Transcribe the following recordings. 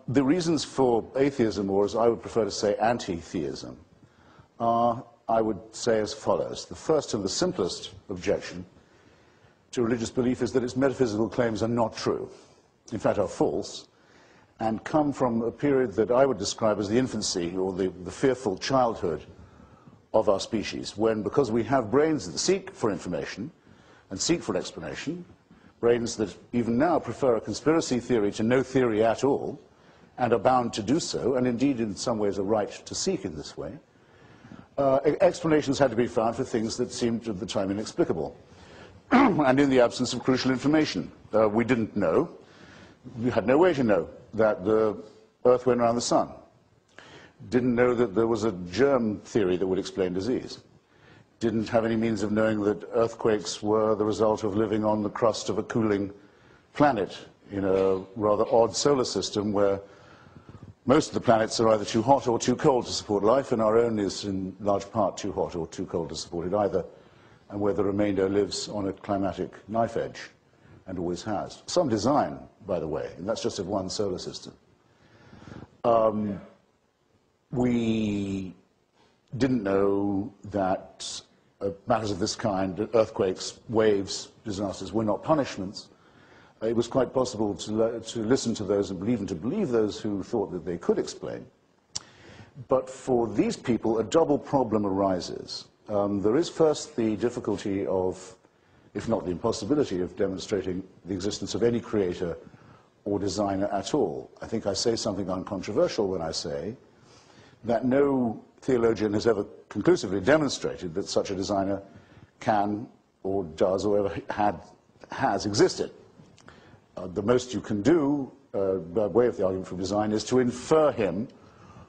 The reasons for atheism, or as I would prefer to say anti-theism, are, I would say, as follows. The first and the simplest objection to religious belief is that its metaphysical claims are not true, in fact are false, and come from a period that I would describe as the infancy, or the fearful childhood of our species, when, because we have brains that seek for information and seek for explanation, brains that even now prefer a conspiracy theory to no theory at all, and are bound to do so, and indeed in some ways are right to seek in this way, explanations had to be found for things that seemed at the time inexplicable. And in the absence of crucial information, we didn't know, we had no way to know that the Earth went around the sun. Didn't know that there was a germ theory that would explain disease. Didn't have any means of knowing that earthquakes were the result of living on the crust of a cooling planet in a rather odd solar system where most of the planets are either too hot or too cold to support life, and our own is in large part too hot or too cold to support it either, and where the remainder lives on a climatic knife edge, and always has. Some design, by the way, and that's just of one solar system. We didn't know that matters of this kind, earthquakes, waves, disasters, were not punishments. It was quite possible to listen to those and even to believe those who thought that they could explain. But for these people, a double problem arises. There is first the difficulty of, if not the impossibility, of demonstrating the existence of any creator or designer at all. I think I say something uncontroversial when I say that no theologian has ever conclusively demonstrated that such a designer can or does or ever has existed. The most you can do, by way of the argument from design, is to infer him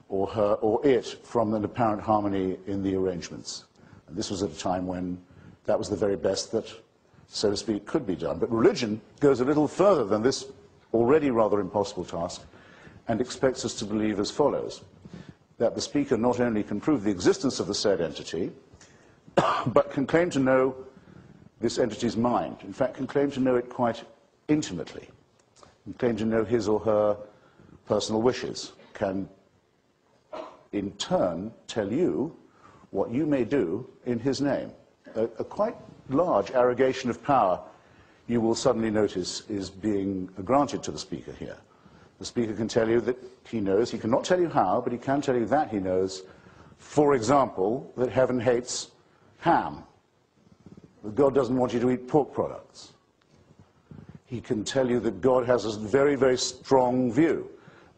or her or it from an apparent harmony in the arrangements. And this was at a time when that was the very best that, so to speak, could be done. But religion goes a little further than this already rather impossible task and expects us to believe as follows: that the speaker not only can prove the existence of the said entity, but can claim to know this entity's mind. In fact, can claim to know it quite intimately, can claim to know his or her personal wishes, can in turn tell you what you may do in his name. A quite large arrogation of power, you will suddenly notice, is being granted to the speaker here. The speaker can tell you that he knows, he cannot tell you how, but he can tell you that he knows, for example, that heaven hates ham, that God doesn't want you to eat pork products. He can tell you that God has a very, very strong view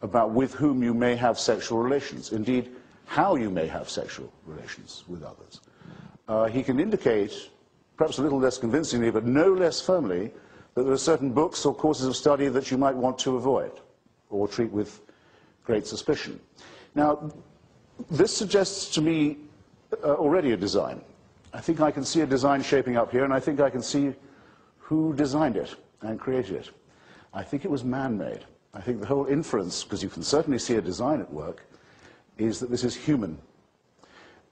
about with whom you may have sexual relations, indeed, how you may have sexual relations with others. He can indicate, perhaps a little less convincingly, but no less firmly, that there are certain books or courses of study that you might want to avoid or treat with great suspicion. Now, this suggests to me already a design. I think I can see a design shaping up here, and I think I can see who designed it and created it. I think it was man-made. I think the whole inference, because you can certainly see a design at work, is that this is human,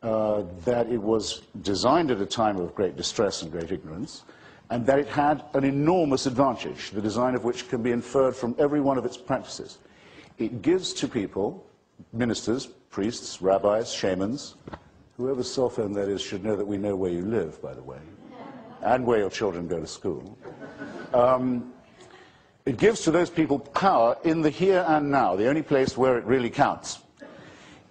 that it was designed at a time of great distress and great ignorance, and that it had an enormous advantage, the design of which can be inferred from every one of its practices. It gives to people, ministers, priests, rabbis, shamans, whoever's cell phone that is should know that we know where you live, by the way, and where your children go to school. It gives to those people power in the here and now, the only place where it really counts.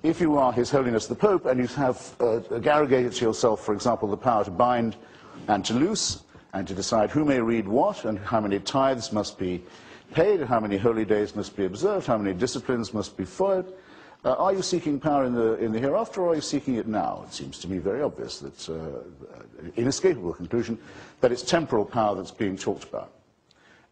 If you are His Holiness the Pope and you have arrogated to yourself, for example, the power to bind and to loose, and to decide who may read what, and how many tithes must be paid, how many holy days must be observed, how many disciplines must be followed, are you seeking power in the hereafter, or are you seeking it now? It seems to me very obvious that, inescapable conclusion, that it's temporal power that's being talked about.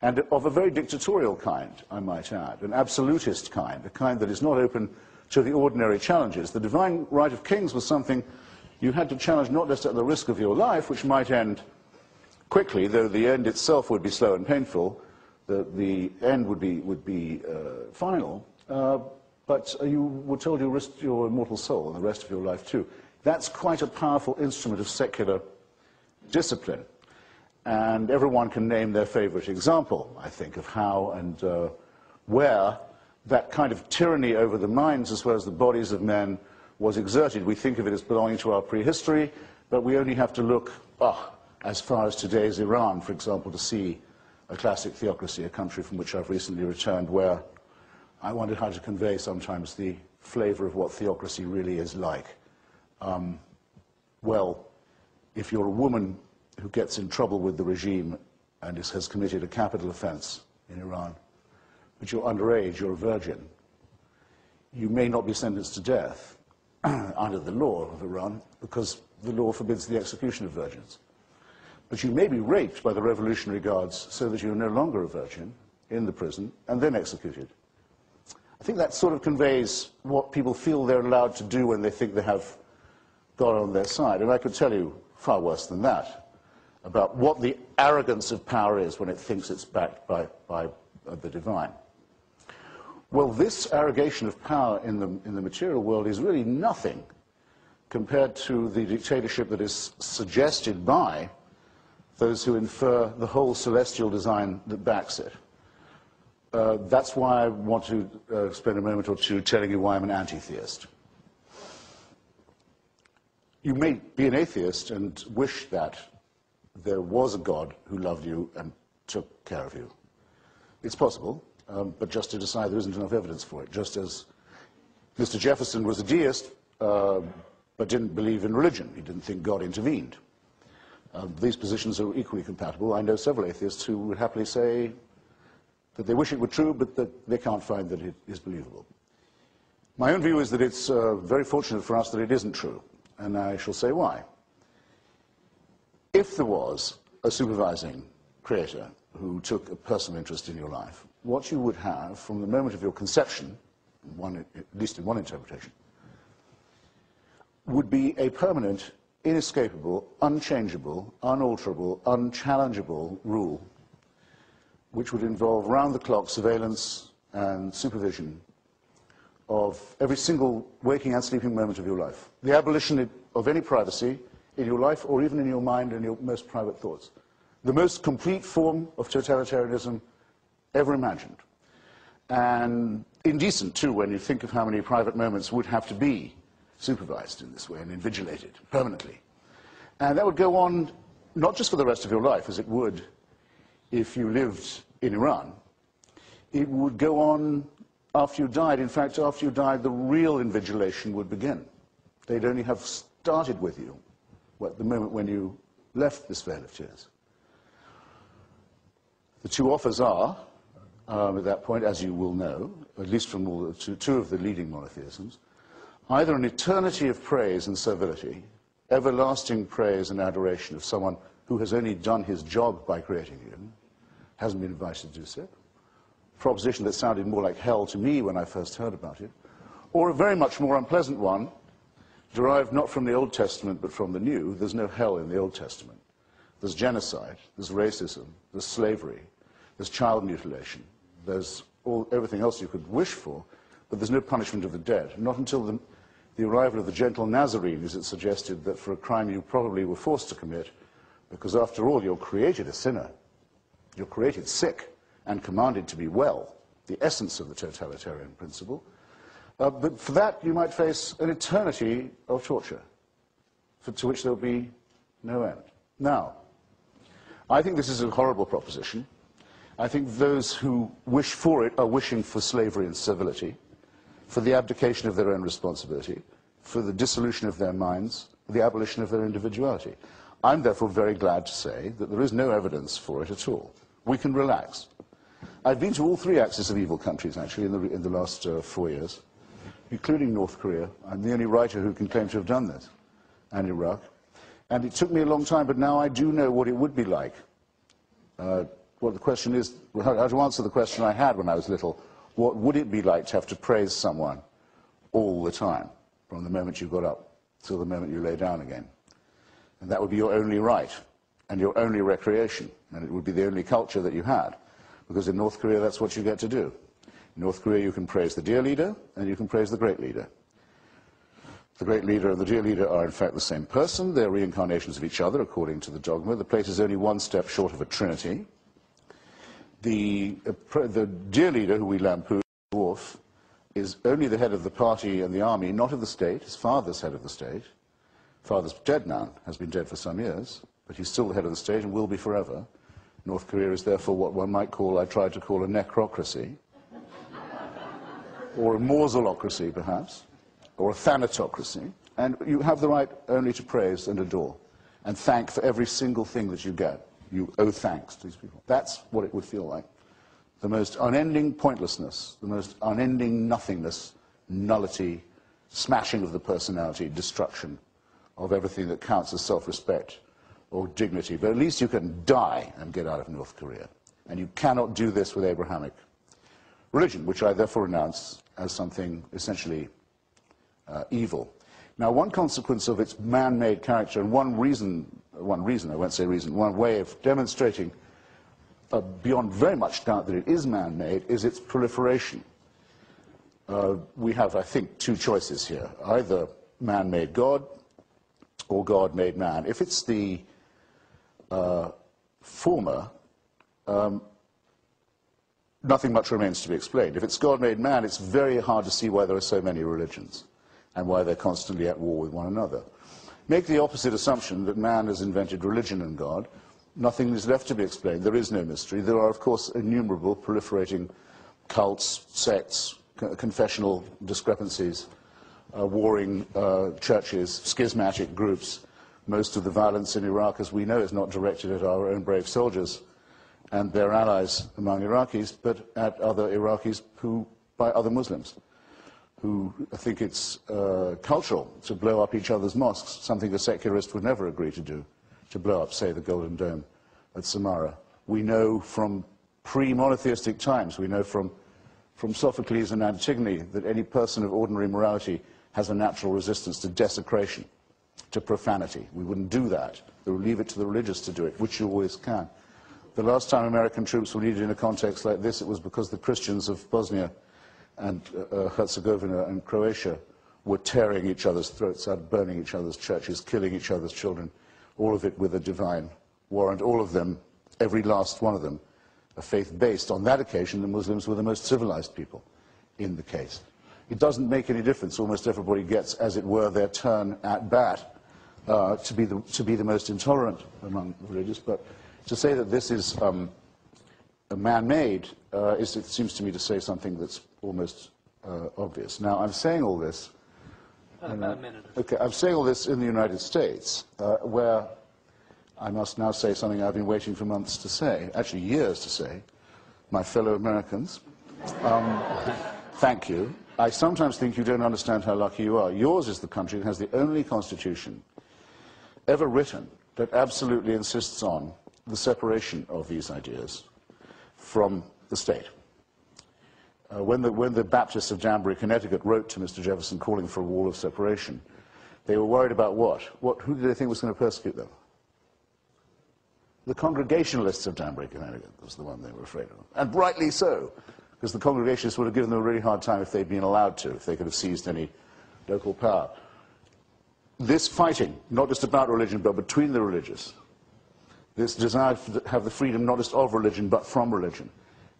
And of a very dictatorial kind, I might add, an absolutist kind, a kind that is not open to the ordinary challenges. The divine right of kings was something you had to challenge not just at the risk of your life, which might end quickly, though the end itself would be slow and painful, the end would be final, but you were told you risked your immortal soul and the rest of your life too. That's quite a powerful instrument of secular discipline. And everyone can name their favorite example, I think, of how and where that kind of tyranny over the minds as well as the bodies of men was exerted. We think of it as belonging to our prehistory, but we only have to look as far as today's Iran, for example, to see a classic theocracy, a country from which I've recently returned, where I wondered how to convey sometimes the flavor of what theocracy really is like. Well, if you're a woman who gets in trouble with the regime and has committed a capital offense in Iran, but you're underage, you're a virgin, you may not be sentenced to death under the law of Iran, because the law forbids the execution of virgins. But you may be raped by the Revolutionary Guards so that you're no longer a virgin in the prison and then executed. I think that sort of conveys what people feel they're allowed to do when they think they have God on their side. And I could tell you far worse than that about what the arrogance of power is when it thinks it's backed by the divine. Well, this arrogation of power in the material world is really nothing compared to the dictatorship that is suggested by those who infer the whole celestial design that backs it. That's why I want to spend a moment or two telling you why I'm an anti-theist. You may be an atheist and wish that there was a God who loved you and took care of you. It's possible, but just to decide there isn't enough evidence for it. Just as Mr. Jefferson was a deist, but didn't believe in religion. He didn't think God intervened. These positions are equally compatible. I know several atheists who would happily say that they wish it were true, but that they can't find that it is believable. My own view is that it's very fortunate for us that it isn't true, and I shall say why. If there was a supervising creator who took a personal interest in your life, what you would have from the moment of your conception, at least in one interpretation, would be a permanent, inescapable, unchangeable, unalterable, unchallengeable rule which would involve round-the-clock surveillance and supervision of every single waking and sleeping moment of your life. The abolition of any privacy in your life or even in your mind and your most private thoughts. The most complete form of totalitarianism ever imagined. And indecent, too, when you think of how many private moments would have to be supervised in this way and invigilated permanently. And that would go on not just for the rest of your life, as it would if you lived in Iran. It would go on after you died. In fact, after you died, the real invigilation would begin. They'd only have started with you at the moment when you left this vale of tears. The two offers are, at that point, as you will know, at least from all two of the leading monotheisms, either an eternity of praise and servility, everlasting praise and adoration of someone who has only done his job by creating you, hasn't been invited to do so, a proposition that sounded more like hell to me when I first heard about it, or a very much more unpleasant one, derived not from the Old Testament but from the New. There's no hell in the Old Testament. There's genocide, there's racism, there's slavery, there's child mutilation, there's everything else you could wish for, but there's no punishment of the dead. Not until the arrival of the gentle Nazarene is it suggested that for a crime you probably were forced to commit, because after all you're created a sinner, you're created sick and commanded to be well, the essence of the totalitarian principle. But for that you might face an eternity of torture, to which there will be no end. Now, I think this is a horrible proposition. I think those who wish for it are wishing for slavery and servility, for the abdication of their own responsibility, for the dissolution of their minds, the abolition of their individuality. I'm therefore very glad to say that there is no evidence for it at all. We can relax. I've been to all three axis of evil countries, actually, in the last 4 years, including North Korea. I'm the only writer who can claim to have done this, and Iraq. And it took me a long time, but now I do know what it would be like. Well, the question is, how to answer the question I had when I was little, what would it be like to have to praise someone all the time, from the moment you got up till the moment you lay down again? And that would be your only right, and your only recreation, and it would be the only culture that you had, because in North Korea that's what you get to do. In North Korea you can praise the dear leader, and you can praise the great leader. The great leader and the dear leader are in fact the same person. They're reincarnations of each other, according to the dogma. The plate is only one step short of a trinity. The dear leader, who we lampoon, dwarf, is only the head of the party and the army, not of the state. His father's head of the state. Father's dead now, has been dead for some years, but he's still the head of the state and will be forever. North Korea is therefore what one might call, I tried to call, a necrocracy, or a mausolocracy, perhaps, or a thanatocracy. And you have the right only to praise and adore and thank for every single thing that you get. You owe thanks to these people. That's what it would feel like. The most unending pointlessness, the most unending nothingness, nullity, smashing of the personality, destruction of everything that counts as self-respect or dignity. But at least you can die and get out of North Korea. And you cannot do this with Abrahamic religion, which I therefore renounce as something essentially evil. Now, one consequence of its man-made character, and one way of demonstrating beyond very much doubt that it is man-made, is its proliferation. We have, I think, two choices here. Either man-made God or God-made man. If it's the former, nothing much remains to be explained. If it's God-made man, it's very hard to see why there are so many religions and why they're constantly at war with one another. Make the opposite assumption that man has invented religion and God. Nothing is left to be explained. There is no mystery. There are, of course, innumerable proliferating cults, sects, confessional discrepancies, warring churches, schismatic groups. Most of the violence in Iraq, as we know, is not directed at our own brave soldiers and their allies among Iraqis, but at other Iraqis by other Muslims, who think it's cultural to blow up each other's mosques, something a secularist would never agree to do, to blow up, say, the Golden Dome at Samarra. We know from pre-monotheistic times, we know from Sophocles and Antigone, that any person of ordinary morality has a natural resistance to desecration, to profanity. We wouldn't do that. We would leave it to the religious to do it, which you always can. The last time American troops were needed in a context like this, it was because the Christians of Bosnia and Herzegovina and Croatia were tearing each other's throats out, burning each other's churches, killing each other's children, all of it with a divine warrant, all of them, every last one of them, a faith-based. On that occasion, the Muslims were the most civilized people in the case. It doesn't make any difference. Almost everybody gets, as it were, their turn at bat to be the most intolerant among religious. But to say that this is man-made, it seems to me to say something that's almost obvious. Now, I'm saying all this. About a minute. Okay, I'm saying all this in the United States, where I must now say something I've been waiting for months to say, actually years to say, my fellow Americans. Thank you. I sometimes think you don't understand how lucky you are. Yours is the country that has the only constitution ever written that absolutely insists on the separation of these ideas from the state. When the Baptists of Danbury, Connecticut wrote to Mr. Jefferson calling for a wall of separation, they were worried about what? Who did they think was going to persecute them? The Congregationalists of Danbury, Connecticut was the one they were afraid of. And rightly so, because the Congregationists would have given them a really hard time if they'd been allowed to, if they could have seized any local power. This fighting, not just about religion, but between the religious, this desire to have the freedom not just of religion, but from religion,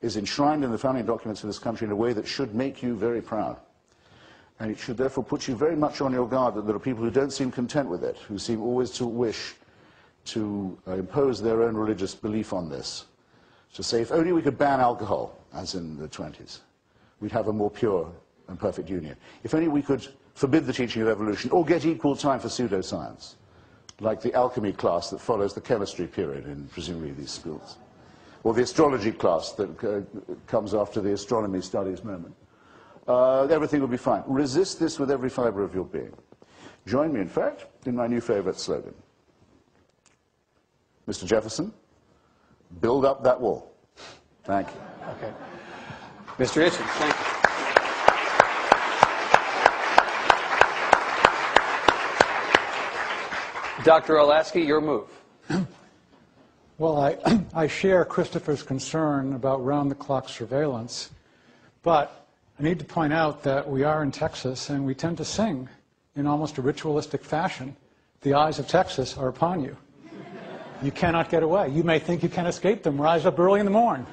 is enshrined in the founding documents of this country in a way that should make you very proud. And it should therefore put you very much on your guard that there are people who don't seem content with it, who seem always to wish to impose their own religious belief on this. To say, if only we could ban alcohol, as in the 20s, we'd have a more pure and perfect union. If only we could forbid the teaching of evolution, or get equal time for pseudoscience, like the alchemy class that follows the chemistry period in presumably these schools, or the astrology class that comes after the astronomy studies moment. Everything will be fine. Resist this with every fiber of your being. Join me, in fact, in my new favorite slogan. Mr. Jefferson, build up that wall. Thank you. Okay. Mr. Hitchens, thank you. Dr. Olasky, your move. Well, I share Christopher's concern about round-the-clock surveillance, but I need to point out that we are in Texas, and we tend to sing in almost a ritualistic fashion. The eyes of Texas are upon you. You cannot get away. You may think you can escape them. Rise up early in the morn.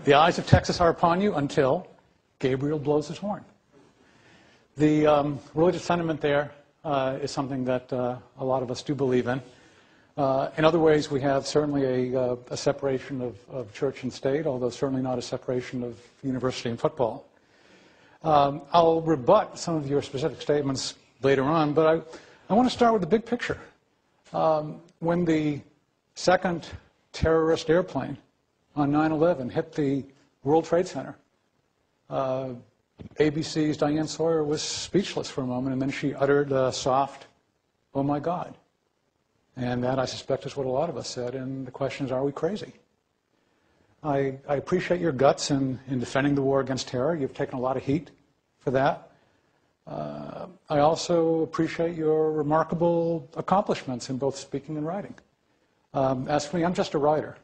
The eyes of Texas are upon you until Gabriel blows his horn. The religious sentiment there is something that a lot of us do believe in. In other ways, we have certainly a separation of church and state, although certainly not a separation of university and football. I'll rebut some of your specific statements later on, but I want to start with the big picture. When the second terrorist airplane on 9/11 hit the World Trade Center, ABC's Diane Sawyer was speechless for a moment, and then she uttered a soft, "Oh my God." And that, I suspect, is what a lot of us said, and the question is, are we crazy? I appreciate your guts in defending the war against terror. You've taken a lot of heat for that. I also appreciate your remarkable accomplishments in both speaking and writing. As for me, I'm just a writer.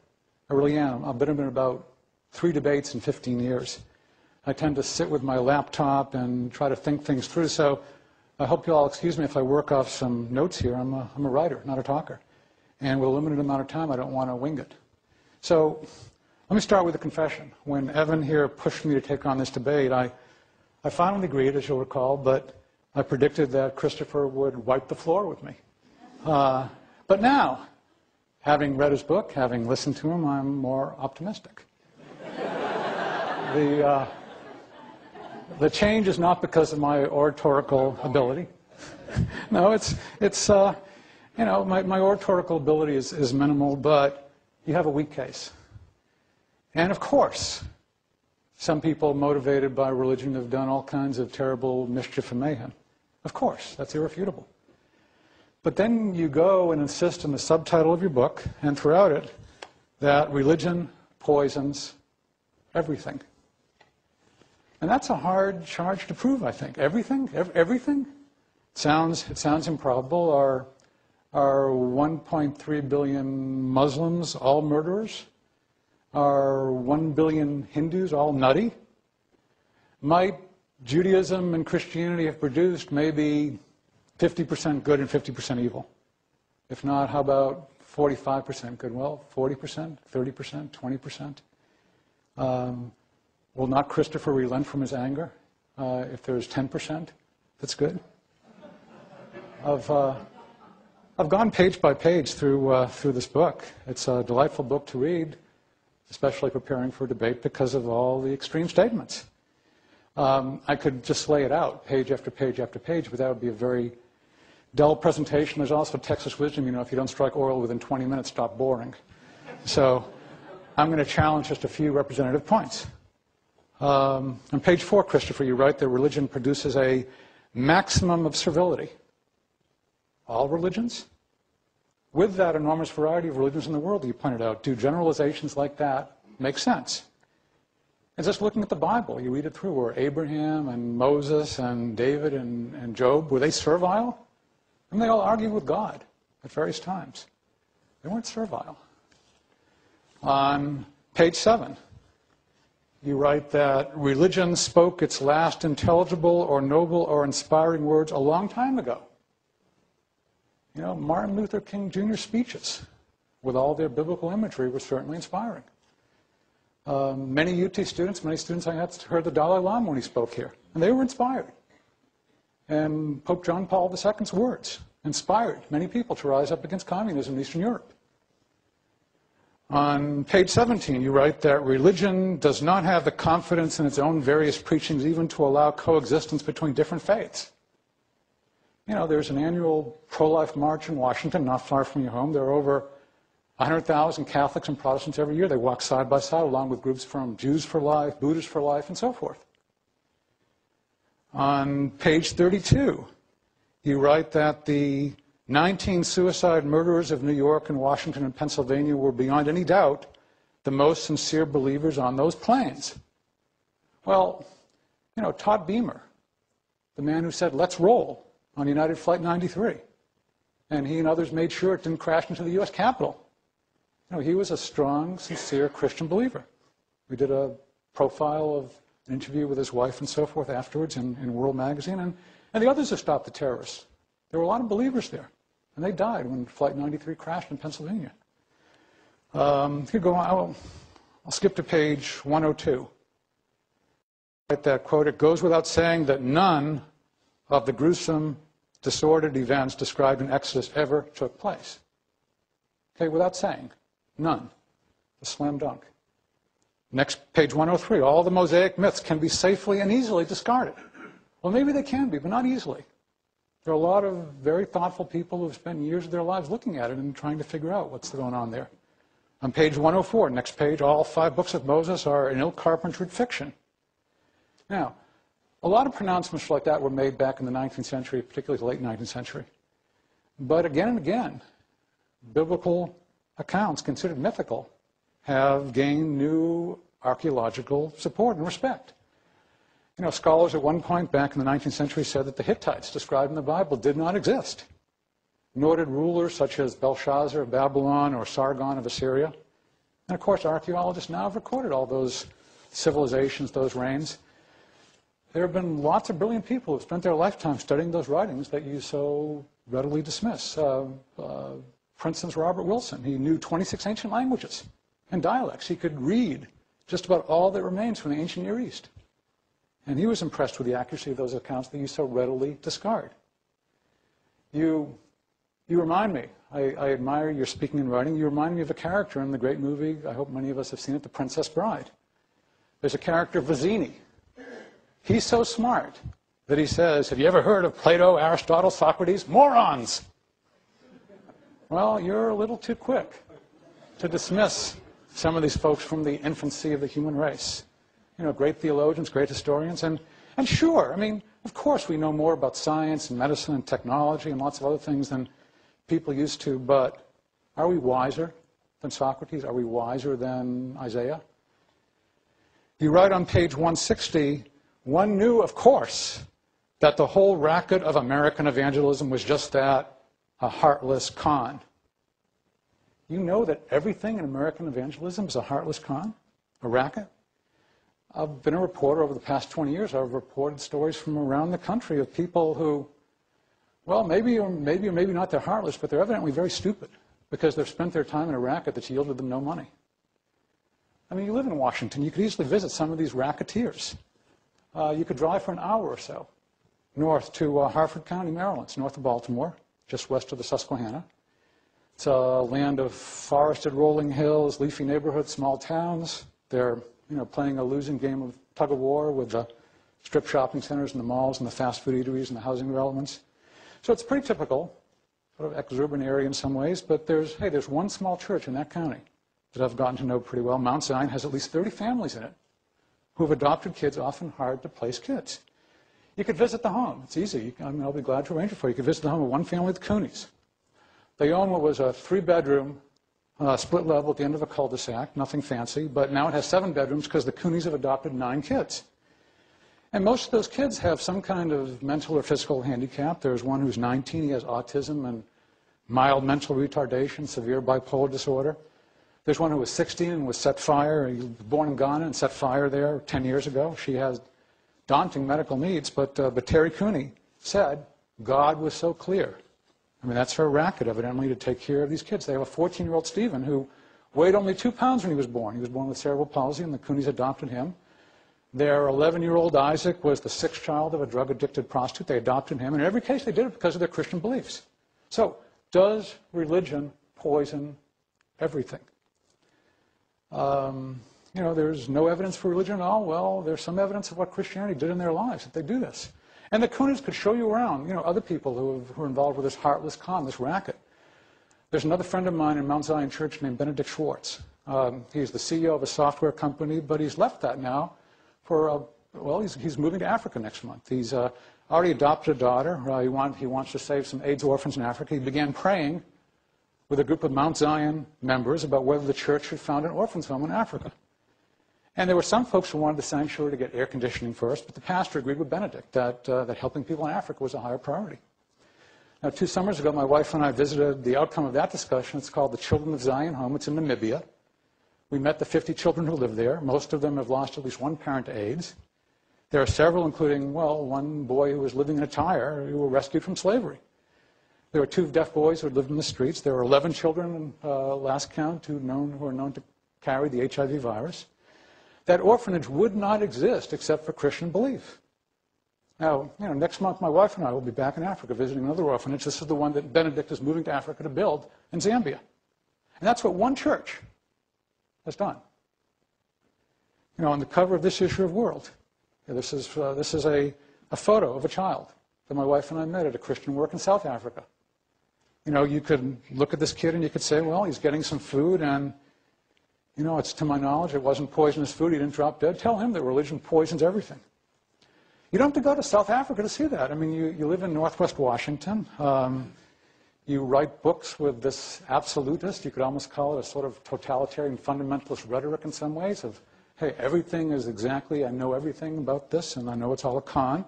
I really am. I've been in about 3 debates in 15 years. I tend to sit with my laptop and try to think things through, so I hope you all excuse me if I work off some notes here. I'm a writer, not a talker. And with a limited amount of time, I don't want to wing it. So let me start with a confession. When Evan here pushed me to take on this debate, I finally agreed, as you'll recall, but I predicted that Christopher would wipe the floor with me. But now, having read his book, having listened to him, I'm more optimistic. The change is not because of my oratorical ability. No, it's you know, my oratorical ability is minimal, but you have a weak case. And of course, some people motivated by religion have done all kinds of terrible mischief and mayhem. Of course, that's irrefutable. But then you go and insist in the subtitle of your book, and throughout it, that religion poisons everything. And that's a hard charge to prove, I think. Everything? Everything? It sounds improbable. Are 1.3 billion Muslims all murderers? Are 1 billion Hindus all nutty? Might Judaism and Christianity have produced maybe 50% good and 50% evil? If not, how about 45% good? Well, 40%, 30%, 20%? Will not Christopher relent from his anger if there's 10% that's good? I've gone page by page through this book. It's a delightful book to read, especially preparing for debate because of all the extreme statements. I could just lay it out page after page after page, but that would be a very dull presentation. There's also Texas wisdom, you know, if you don't strike oil within 20 minutes, stop boring. So I'm going to challenge just a few representative points. On page 4, Christopher, you write that religion produces a maximum of servility. All religions? With that enormous variety of religions in the world that you pointed out, do generalizations like that make sense? And just looking at the Bible, you read it through, were Abraham and Moses and David and Job, were they servile? And they all argued with God at various times. They weren't servile. On page 7, you write that religion spoke its last intelligible or noble or inspiring words a long time ago. You know, Martin Luther King Jr.'s speeches, with all their biblical imagery, were certainly inspiring. Many UT students, many students I had heard the Dalai Lama when he spoke here, and they were inspired. And Pope John Paul II's words inspired many people to rise up against communism in Eastern Europe. On page 17, you write that religion does not have the confidence in its own various preachings even to allow coexistence between different faiths. You know, there's an annual pro-life march in Washington, not far from your home. There are over 100,000 Catholics and Protestants every year. They walk side by side along with groups from Jews for Life, Buddhists for Life, and so forth. On page 32, you write that the 19 suicide murderers of New York and Washington and Pennsylvania were beyond any doubt the most sincere believers on those planes. Well, you know, Todd Beamer, the man who said, "Let's roll," on United Flight 93, and he and others made sure it didn't crash into the U.S. Capitol. You know, he was a strong, sincere Christian believer. We did a profile of an interview with his wife and so forth afterwards in World Magazine, and the others who stopped the terrorists. There were a lot of believers there, and they died when Flight 93 crashed in Pennsylvania. Here go on. I'll skip to page 102. That quote, "It goes without saying that none of the gruesome, disordered events described in Exodus ever took place? Okay, without saying, none. A slam dunk. Next, page 103, all the Mosaic myths can be safely and easily discarded. Well, maybe they can be, but not easily. There are a lot of very thoughtful people who have spent years of their lives looking at it and trying to figure out what's going on there. On page 104, next page, all 5 books of Moses are an ill-carpentered fiction. Now, a lot of pronouncements like that were made back in the 19th century, particularly the late 19th century. But again and again, biblical accounts considered mythical have gained new archaeological support and respect. You know, scholars at one point back in the 19th century said that the Hittites described in the Bible did not exist, nor did rulers such as Belshazzar of Babylon or Sargon of Assyria. And of course, archaeologists now have recorded all those civilizations, those reigns. There have been lots of brilliant people who have spent their lifetime studying those writings that you so readily dismiss. For instance, Robert Wilson, he knew 26 ancient languages and dialects. He could read just about all that remains from the ancient Near East. And he was impressed with the accuracy of those accounts that you so readily discard. You remind me, I admire your speaking and writing, you remind me of a character in the great movie, I hope many of us have seen it, The Princess Bride. There's a character, Vizzini. He's so smart that he says, have you ever heard of Plato, Aristotle, Socrates? Morons! Well, you're a little too quick to dismiss some of these folks from the infancy of the human race. You know, great theologians, great historians, and sure, I mean, of course we know more about science and medicine and technology and lots of other things than people used to, but are we wiser than Socrates? Are we wiser than Isaiah? You write on page 160, one knew, of course, that the whole racket of American evangelism was just that, a heartless con. You know that everything in American evangelism is a heartless con, a racket? I've been a reporter over the past 20 years. I've reported stories from around the country of people who, well, maybe or maybe not they're heartless, but they're evidently very stupid because they've spent their time in a racket that's yielded them no money. I mean, you live in Washington. You could easily visit some of these racketeers. You could drive for an hour or so north to Harford County, Maryland. It's north of Baltimore, just west of the Susquehanna. It's a land of forested rolling hills, leafy neighborhoods, small towns. They're playing a losing game of tug-of-war with the strip shopping centers and the malls and the fast food eateries and the housing developments. So it's pretty typical, sort of exurban area in some ways, but there's one small church in that county that I've gotten to know pretty well. Mount Zion has at least 30 families in it who have adopted kids, often hard-to-place kids. You could visit the home. It's easy. I'll be glad to arrange it for you. You could visit the home of one family, the Coonies. They own what was a 3-bedroom split level at the end of a cul-de-sac, nothing fancy, but now it has 7 bedrooms because the Coonies have adopted 9 kids. And most of those kids have some kind of mental or physical handicap. There's one who's 19, he has autism and mild mental retardation, severe bipolar disorder. There's one who was 16 and was set fire. He was born in Ghana and set fire there 10 years ago. She has daunting medical needs, but Terry Cooney said, God was so clear. I mean, that's her racket, evidently, to take care of these kids. They have a 14-year-old Stephen who weighed only 2 pounds when he was born. He was born with cerebral palsy, and the Coonies adopted him. Their 11-year-old Isaac was the 6th child of a drug-addicted prostitute. They adopted him. And in every case, they did it because of their Christian beliefs. So, does religion poison everything? There's no evidence for religion at all. Well, there's some evidence of what Christianity did in their lives, that they do this. And the Coonies could show you around, other people who are involved with this heartless con, this racket. There's another friend of mine in Mount Zion Church named Benedict Schwartz. He's the CEO of a software company, but he's left that now for, he's moving to Africa next month. He's already adopted a daughter. He wants to save some AIDS orphans in Africa. He began praying with a group of Mount Zion members about whether the church should found an orphan's home in Africa. And there were some folks who wanted the sanctuary to get air conditioning first, but the pastor agreed with Benedict that helping people in Africa was a higher priority. Now, 2 summers ago, my wife and I visited the outcome of that discussion. It's called the Children of Zion Home. It's in Namibia. We met the 50 children who live there. Most of them have lost at least one parent to AIDS. There are several, including, one boy who was living in a tire who were rescued from slavery. There were 2 deaf boys who had lived in the streets. There were 11 children, last count, who are known to carry the HIV virus. That orphanage would not exist except for Christian belief. Now, next month my wife and I will be back in Africa visiting another orphanage. This is the one that Benedict is moving to Africa to build in Zambia. And that's what one church has done. On the cover of this issue of World, this is a photo of a child that my wife and I met at a Christian work in South Africa. You could look at this kid and you could say, well, he's getting some food and, it's to my knowledge it wasn't poisonous food. He didn't drop dead. Tell him that religion poisons everything. You don't have to go to South Africa to see that. I mean, you live in Northwest Washington. You write books with this absolutist, you could almost call it a sort of totalitarian fundamentalist rhetoric in some ways of, hey, everything is exactly, I know everything about this and I know it's all a con.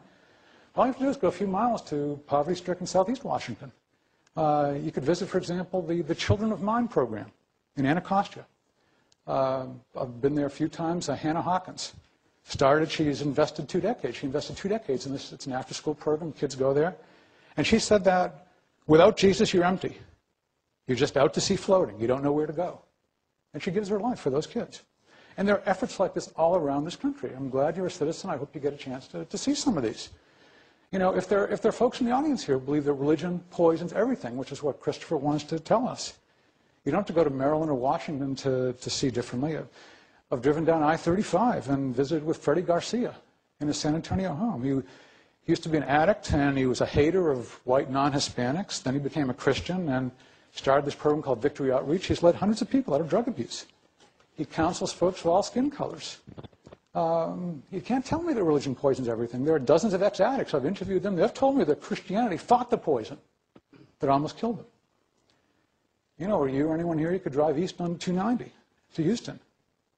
All you have to do is go a few miles to poverty-stricken Southeast Washington. You could visit, for example, the Children of Mine program in Anacostia. I've been there a few times. Hannah Hawkins she's invested 2 decades. She invested 2 decades in this. It's an after-school program. Kids go there. And she said that without Jesus, you're empty. You're just out to sea floating. You don't know where to go. And she gives her life for those kids. And there are efforts like this all around this country. I'm glad you're a citizen. I hope you get a chance to see some of these. If there are folks in the audience here who believe that religion poisons everything, which is what Christopher wants to tell us, you don't have to go to Maryland or Washington to see differently. I've driven down I-35 and visited with Freddie Garcia in his San Antonio home. He used to be an addict, and he was a hater of white non-Hispanics. Then he became a Christian and started this program called Victory Outreach. He's led hundreds of people out of drug abuse. He counsels folks of all skin colors. You can't tell me that religion poisons everything. There are dozens of ex-addicts. I've interviewed them. They've told me that Christianity fought the poison that almost killed them. Or you or anyone here, you could drive east on 290 to Houston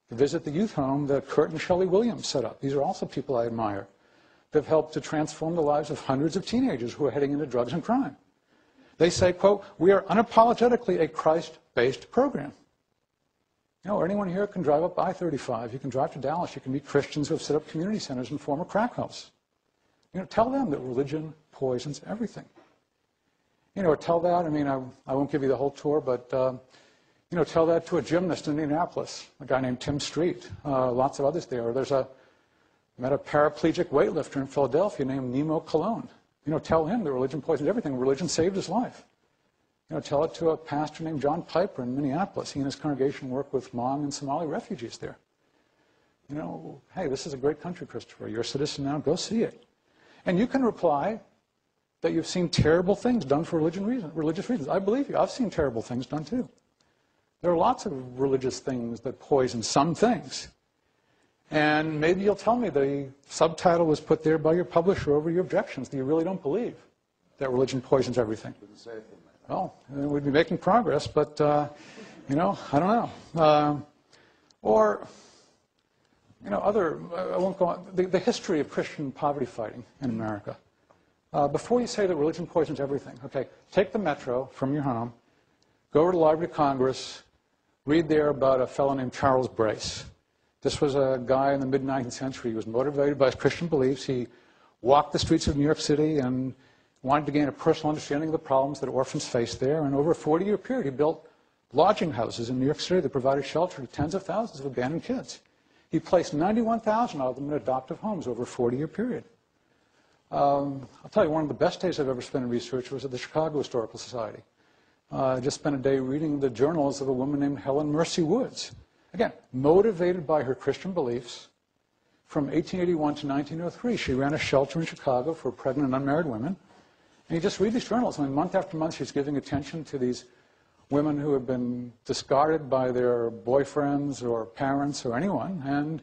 to visit the youth home that Kurt and Shelley Williams set up. These are also people I admire. They've helped to transform the lives of hundreds of teenagers who are heading into drugs and crime. They say, quote, we are unapologetically a Christ-based program. Or anyone here can drive up I-35. You can drive to Dallas. You can meet Christians who have set up community centers and former crack house. Tell them that religion poisons everything. Tell that, I won't give you the whole tour, but, tell that to a gymnast in Indianapolis, a guy named Tim Street, lots of others there. Met a paraplegic weightlifter in Philadelphia named Nemo Cologne. Tell him that religion poisons everything. Religion saved his life. Tell it to a pastor named John Piper in Minneapolis. He and his congregation work with Hmong and Somali refugees there. Hey, this is a great country, Christopher. You're a citizen now. Go see it. And you can reply that you've seen terrible things done for religious reasons. I believe you. I've seen terrible things done too. There are lots of religious things that poison some things. And maybe you'll tell me the subtitle was put there by your publisher over your objections, that you really don't believe that religion poisons everything. Well, we'd be making progress, but, I don't know. I won't go on. The history of Christian poverty fighting in America. Before you say that religion poisons everything, okay, take the metro from your home, go over to the Library of Congress, read there about a fellow named Charles Brace. This was a guy in the mid-19th century. He was motivated by his Christian beliefs. He walked the streets of New York City and wanted to gain a personal understanding of the problems that orphans faced there. And over a 40-year period, he built lodging houses in New York City that provided shelter to tens of thousands of abandoned kids. He placed 91,000 of them in adoptive homes over a 40-year period. I'll tell you, one of the best days I've ever spent in research was at the Chicago Historical Society. I just spent a day reading the journals of a woman named Helen Mercy Woods. Again, motivated by her Christian beliefs, from 1881 to 1903, she ran a shelter in Chicago for pregnant and unmarried women. And you just read these journals. Month after month, she's giving attention to these women who have been discarded by their boyfriends or parents or anyone. And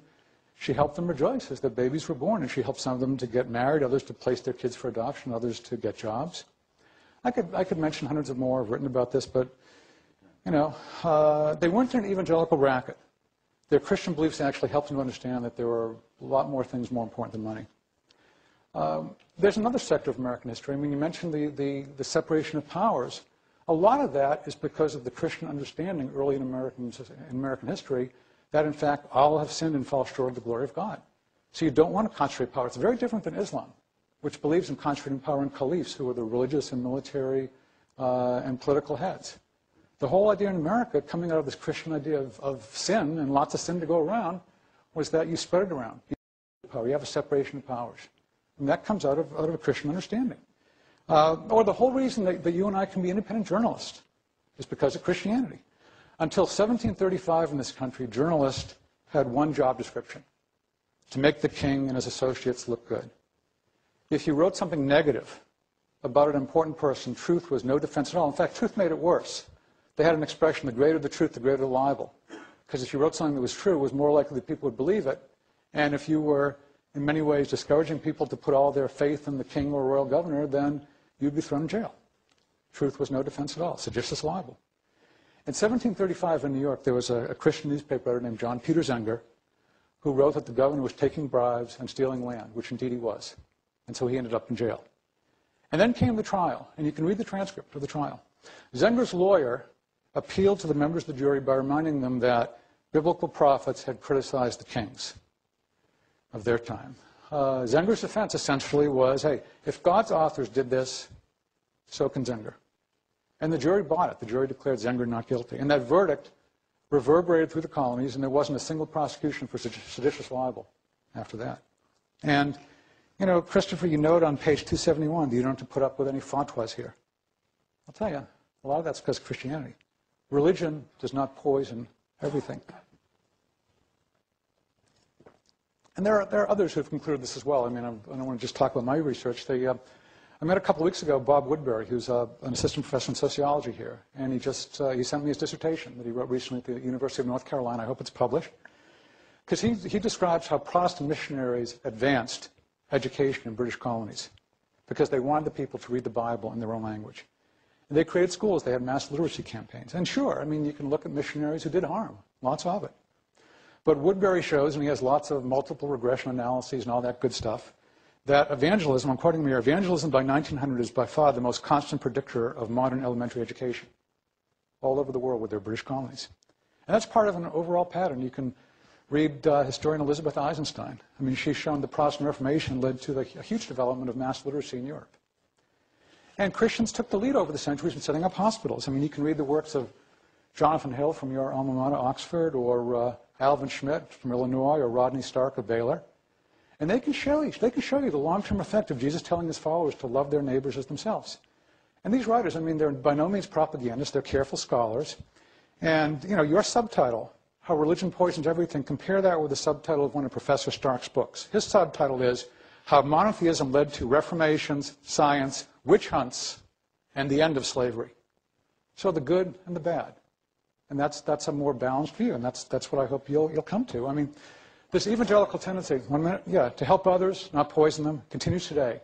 she helped them rejoice as their babies were born. And she helped some of them to get married, others to place their kids for adoption, others to get jobs. I could mention hundreds of more. I've written about this, but they weren't in an evangelical racket. Their Christian beliefs actually helped them to understand that there were a lot more things more important than money. There's another sector of American history. You mentioned the separation of powers. A lot of that is because of the Christian understanding early in American history that, in fact, all have sinned and fall short of the glory of God. So you don't want to concentrate power. It's very different than Islam, which believes in concentrating power in caliphs, who are the religious and military and political heads. The whole idea in America, coming out of this Christian idea of sin, and lots of sin to go around, was that you spread it around. You have a separation of powers. And that comes out of a Christian understanding. Or the whole reason that you and I can be independent journalists is because of Christianity. Until 1735 in this country, journalists had one job description: to make the king and his associates look good. If you wrote something negative about an important person, truth was no defense at all. In fact, truth made it worse. They had an expression: the greater the truth, the greater the libel. Because if you wrote something that was true, it was more likely that people would believe it. And if you were, in many ways, discouraging people to put all their faith in the king or royal governor, then you'd be thrown in jail. Truth was no defense at all. Seditious libel. In 1735 in New York, there was a Christian newspaper editor named John Peter Zenger who wrote that the governor was taking bribes and stealing land, which indeed he was. And so he ended up in jail. And then came the trial, and you can read the transcript of the trial. Zenger's lawyer appealed to the members of the jury by reminding them that biblical prophets had criticized the kings of their time. Zenger's defense essentially was, hey, if God's authors did this, so can Zenger. And the jury bought it. The jury declared Zenger not guilty. And that verdict reverberated through the colonies, and there wasn't a single prosecution for seditious libel after that. And, you know, Christopher, you note on page 271 that you don't have to put up with any fatwas here. I'll tell you, a lot of that's because of Christianity. Religion does not poison everything. And there are others who have concluded this as well. I mean, I don't want to just talk about my research. I met a couple of weeks ago Bob Woodbury, who's an assistant professor in sociology here, and he sent me his dissertation that he wrote recently at the University of North Carolina. I hope it's published. Because he describes how Protestant missionaries advanced education in British colonies because they wanted the people to read the Bible in their own language. And they created schools. They had mass literacy campaigns. And sure, I mean, you can look at missionaries who did harm, lots of it. But Woodbury shows, and he has lots of multiple regression analyses and all that good stuff, that evangelism, I'm quoting him here, evangelism by 1900 is by far the most constant predictor of modern elementary education all over the world with their British colonies. And that's part of an overall pattern. You can read historian Elizabeth Eisenstein. I mean, she's shown the Protestant Reformation led to a huge development of mass literacy in Europe. And Christians took the lead over the centuries in setting up hospitals. I mean, you can read the works of Jonathan Hill from your alma mater, Oxford, or Alvin Schmidt from Illinois, or Rodney Stark of Baylor. And they can show you the long-term effect of Jesus telling his followers to love their neighbors as themselves. And these writers, I mean, they're by no means propagandists. They're careful scholars. And, you know, your subtitle, How Religion Poisons Everything, compare that with the subtitle of one of Professor Stark's books. His subtitle is How Monotheism Led to Reformations, Science, Witch Hunts, and the End of Slavery. So the good and the bad. And that's a more balanced view, and that's what I hope you'll come to. I mean, this evangelical tendency, 1 minute, to help others, not poison them, continues today.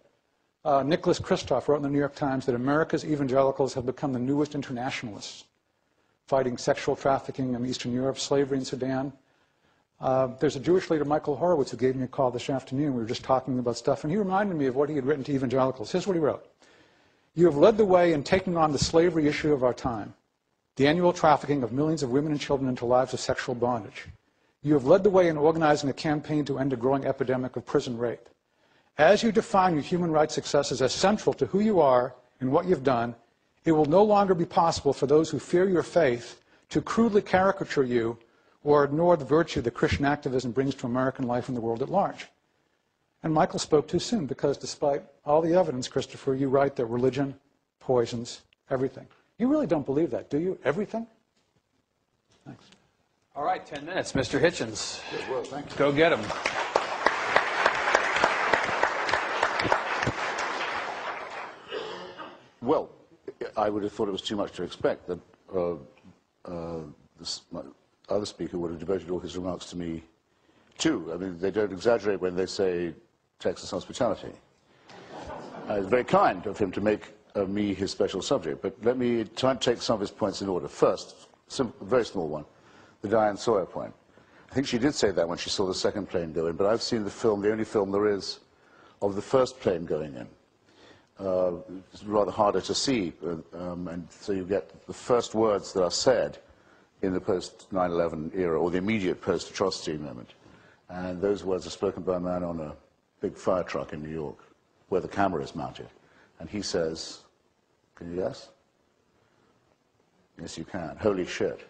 Nicholas Kristof wrote in the New York Times that America's evangelicals have become the newest internationalists, fighting sexual trafficking in Eastern Europe, slavery in Sudan. There's a Jewish leader, Michael Horowitz, who gave me a call this afternoon. We were just talking about stuff, and he reminded me of what he had written to evangelicals. Here's what he wrote. You have led the way in taking on the slavery issue of our time, the annual trafficking of millions of women and children into lives of sexual bondage. You have led the way in organizing a campaign to end a growing epidemic of prison rape. As you define your human rights successes as central to who you are and what you've done, it will no longer be possible for those who fear your faith to crudely caricature you or ignore the virtue that Christian activism brings to American life and the world at large. And Michael spoke too soon, because despite all the evidence, Christopher, you write that religion poisons everything. You really don't believe that, do you? Everything? Thanks. All right, 10 minutes. Mr. Hitchens. Yes, well, thank you. Go get him. Well, I would have thought it was too much to expect that this other speaker would have devoted all his remarks to me, too. I mean, they don't exaggerate when they say Texas hospitality. It's very kind of him to make me his special subject, but let me try and take some of his points in order. First, a very small one, the Diane Sawyer point. I think she did say that when she saw the second plane go in, but I've seen the film, the only film there is, of the first plane going in. It's rather harder to see, and so you get the first words that are said in the post-9/11 era, or the immediate post-atrocity moment. And those words are spoken by a man on a big fire truck in New York, where the camera is mounted. And he says, can you guess? Yes, you can. Holy shit.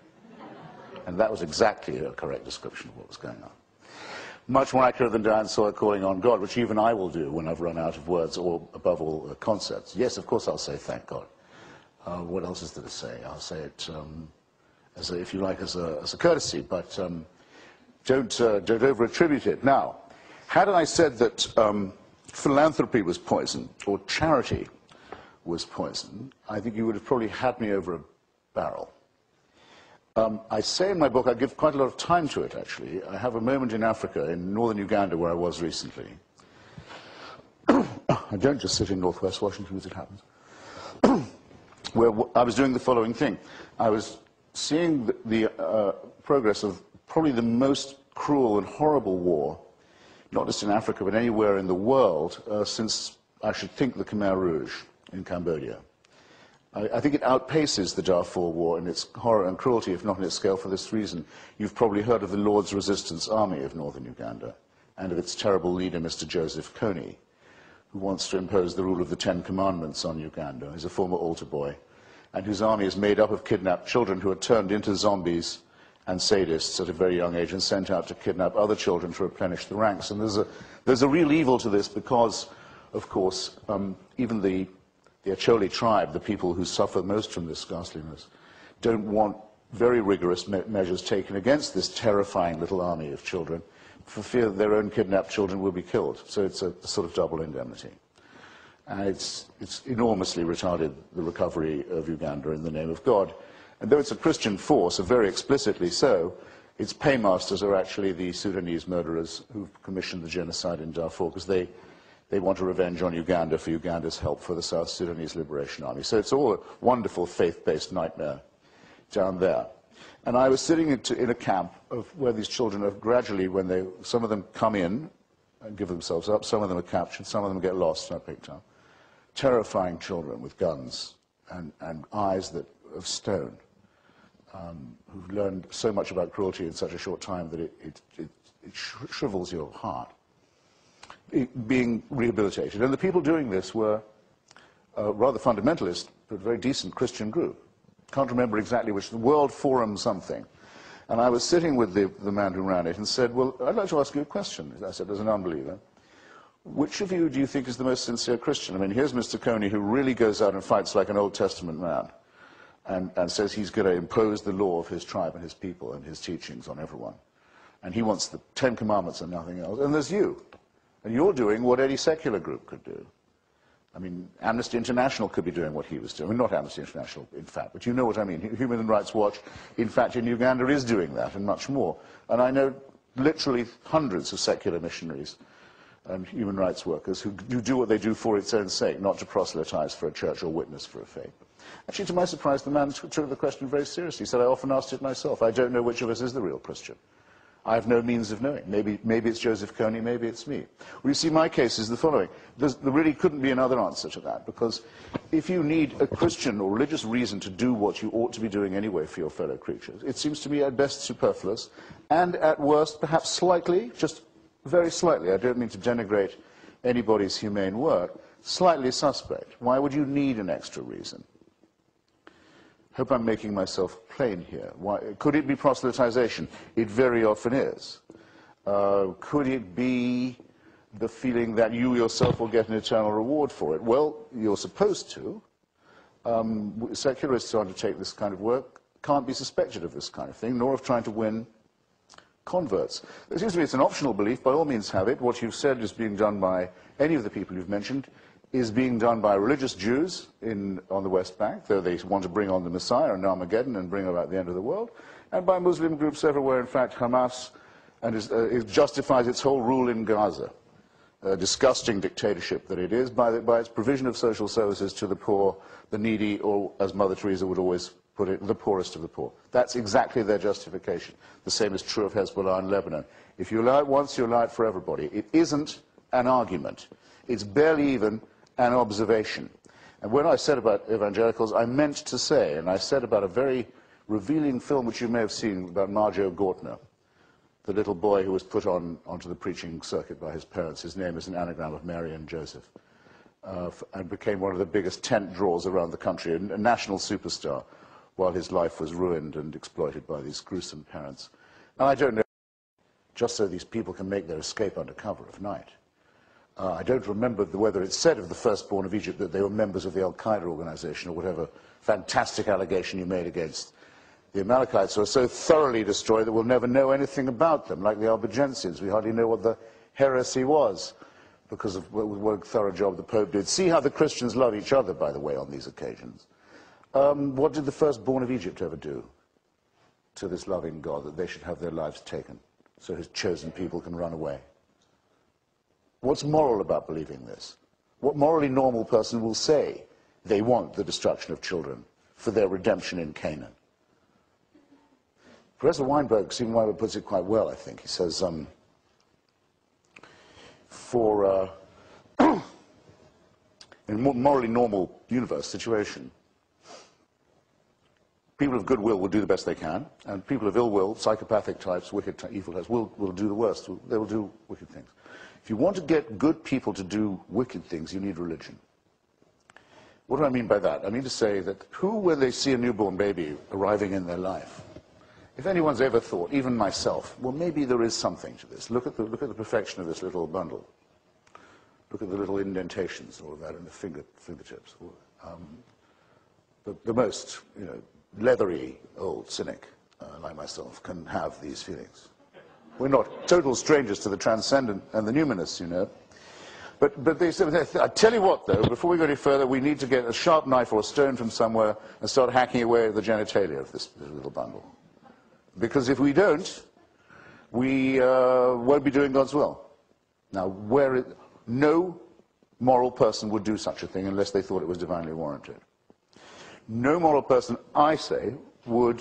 And that was exactly a correct description of what was going on. much more accurate than Dan Sawyer calling on God, which even I will do when I've run out of words or, above all, concepts. Yes, of course I'll say thank God. What else is there to say? I'll say it, as a, if you like, as a courtesy, but don't over-attribute it. Now, had I said that philanthropy was poison, or charity was poison, I think you would have probably had me over a barrel. I say in my book, I give quite a lot of time to it, actually. I have a moment in Africa, in northern Uganda, where I was recently. I don't just sit in northwest Washington as it happens. Where I was doing the following thing. I was seeing the progress of probably the most cruel and horrible war, not just in Africa, but anywhere in the world, since, I should think, the Khmer Rouge in Cambodia. I think it outpaces the Darfur War in its horror and cruelty, if not in its scale, for this reason. You've probably heard of the Lord's Resistance Army of northern Uganda, and of its terrible leader, Mr. Joseph Kony, who wants to impose the rule of the Ten Commandments on Uganda. He's a former altar boy, and whose army is made up of kidnapped children who are turned into zombies and sadists at a very young age and sent out to kidnap other children to replenish the ranks. And there's a real evil to this because, of course, even the Acholi tribe, the people who suffer most from this ghastliness, don't want very rigorous measures taken against this terrifying little army of children for fear that their own kidnapped children will be killed. So it's a sort of double indemnity. And it's enormously retarded the recovery of Uganda in the name of God. And though it's a Christian force, very explicitly so, its paymasters are actually the Sudanese murderers who've commissioned the genocide in Darfur, because they want a revenge on Uganda for Uganda's help for the South Sudanese Liberation Army. So it's all a wonderful faith-based nightmare down there. And I was sitting in a camp where these children are gradually, some of them come in and give themselves up, some of them are captured, some of them get lost and are picked up. Terrifying children with guns and eyes of stone, who've learned so much about cruelty in such a short time that it shrivels your heart. Being rehabilitated. And the people doing this were rather fundamentalist, but very decent Christian group. Can't remember exactly which, the World Forum something. And I was sitting with the man who ran it and said, well, I'd like to ask you a question. I said, as an unbeliever. Which of you do you think is the most sincere Christian? I mean, here's Mr. Kony, who really goes out and fights like an Old Testament man and says he's going to impose the law of his tribe and his people and his teachings on everyone. And he wants the Ten Commandments and nothing else. And there's you. And you're doing what any secular group could do. I mean, Amnesty International could be doing what he was doing. I mean, not Amnesty International, in fact, but you know what I mean. Human Rights Watch, in fact, in Uganda is doing that and much more. And I know literally hundreds of secular missionaries and human rights workers who do what they do for its own sake, not to proselytize for a church or witness for a faith. Actually, to my surprise, the man took the question very seriously. He said, I often asked it myself. I don't know which of us is the real Christian. I have no means of knowing. Maybe it's Joseph Kony, maybe it's me. Well, you see, my case is the following. There really couldn't be another answer to that, because if you need a Christian or religious reason to do what you ought to be doing anyway for your fellow creatures, it seems to me at best superfluous, and at worst, perhaps slightly, just very slightly, I don't mean to denigrate anybody's humane work, slightly suspect. Why would you need an extra reason? Hope I'm making myself plain here. Could it be proselytization? It very often is. Could it be the feeling that you yourself will get an eternal reward for it? Well, you're supposed to. Secularists who undertake this kind of work can't be suspected of this kind of thing, nor of trying to win converts. It seems to me it's an optional belief. By all means have it. What you've said is being done by any of the people you've mentioned is being done by religious Jews on the West Bank, though they want to bring on the Messiah and Armageddon and bring about the end of the world, and by Muslim groups everywhere. In fact, Hamas it justifies its whole rule in Gaza, a disgusting dictatorship that it is, by its provision of social services to the poor, the needy, or, as Mother Teresa would always put it, the poorest of the poor. That's exactly their justification. The same is true of Hezbollah in Lebanon. If you allow it once, you allow it for everybody. It isn't an argument. It's barely even an observation. And when I said about evangelicals, I meant to say, and I said about a very revealing film which you may have seen about Marjo Gortner, the little boy who was put onto the preaching circuit by his parents. His name is an anagram of Mary and Joseph, and became one of the biggest tent draws around the country, a national superstar, while his life was ruined and exploited by these gruesome parents. And I don't know just so these people can make their escape under cover of night. I don't remember whether it's said of the firstborn of Egypt that they were members of the Al-Qaeda organization or whatever fantastic allegation you made against the Amalekites, who are so thoroughly destroyed that we'll never know anything about them, like the Albigensians. We hardly know what the heresy was because of what a thorough job the Pope did. See how the Christians love each other, by the way, on these occasions. What did the firstborn of Egypt ever do to this loving God, that they should have their lives taken so his chosen people can run away? What's moral about believing this? What morally normal person will say they want the destruction of children for their redemption in Canaan? Professor Stephen Weinberg puts it quite well, I think. He says, in a morally normal universe situation, people of goodwill will do the best they can, and people of ill will, psychopathic types, wicked, evil types, will do the worst. They will do wicked things. If you want to get good people to do wicked things, you need religion. What do I mean by that? I mean to say that when they see a newborn baby arriving in their life, if anyone's ever thought, even myself, well, maybe there is something to this. Look at the perfection of this little bundle. Look at the little indentations, all of that, in the fingertips. The most, leathery old cynic like myself can have these feelings. We're not total strangers to the transcendent and the numinous, But they said, I tell you what, though, before we go any further, we need to get a sharp knife or a stone from somewhere and start hacking away at the genitalia of this little bundle. Because if we don't, we won't be doing God's will. Now, no moral person would do such a thing unless they thought it was divinely warranted. No moral person, I say, would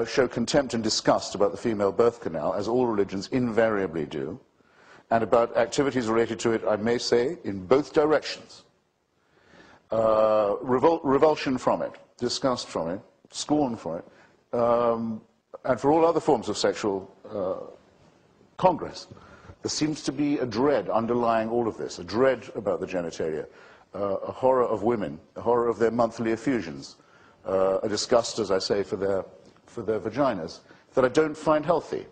show contempt and disgust about the female birth canal, as all religions invariably do, and about activities related to it, I may say, in both directions. Revulsion from it, disgust from it, scorn for it, and for all other forms of sexual congress. There seems to be a dread underlying all of this, a dread about the genitalia, a horror of women, a horror of their monthly effusions, a disgust, as I say, for their vaginas, that I don't find healthy.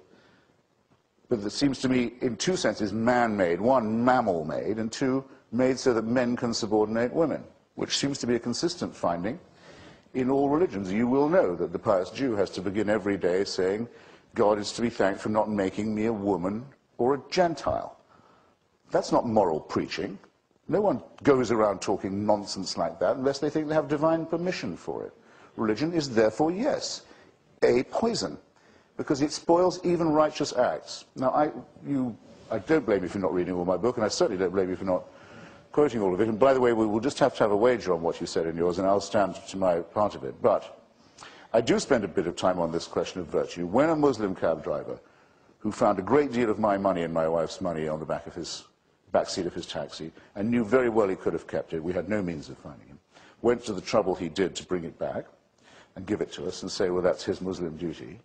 But that seems to me, in two senses, man-made. One, mammal-made, and two, made so that men can subordinate women, which seems to be a consistent finding in all religions. You will know that the pious Jew has to begin every day saying, God is to be thanked for not making me a woman or a Gentile. That's not moral preaching. No one goes around talking nonsense like that unless they think they have divine permission for it. Religion is therefore, yes, a poison, because it spoils even righteous acts. Now, I don't blame you for not reading all my book, and I certainly don't blame you for not quoting all of it. And by the way, we will just have to have a wager on what you said in yours, and I'll stand to my part of it. But I do spend a bit of time on this question of virtue. When a Muslim cab driver, who found a great deal of my money and my wife's money on the back seat of his taxi, and knew very well he could have kept it, we had no means of finding him, went to the trouble he did to bring it back and give it to us and say, well, that's his Muslim duty,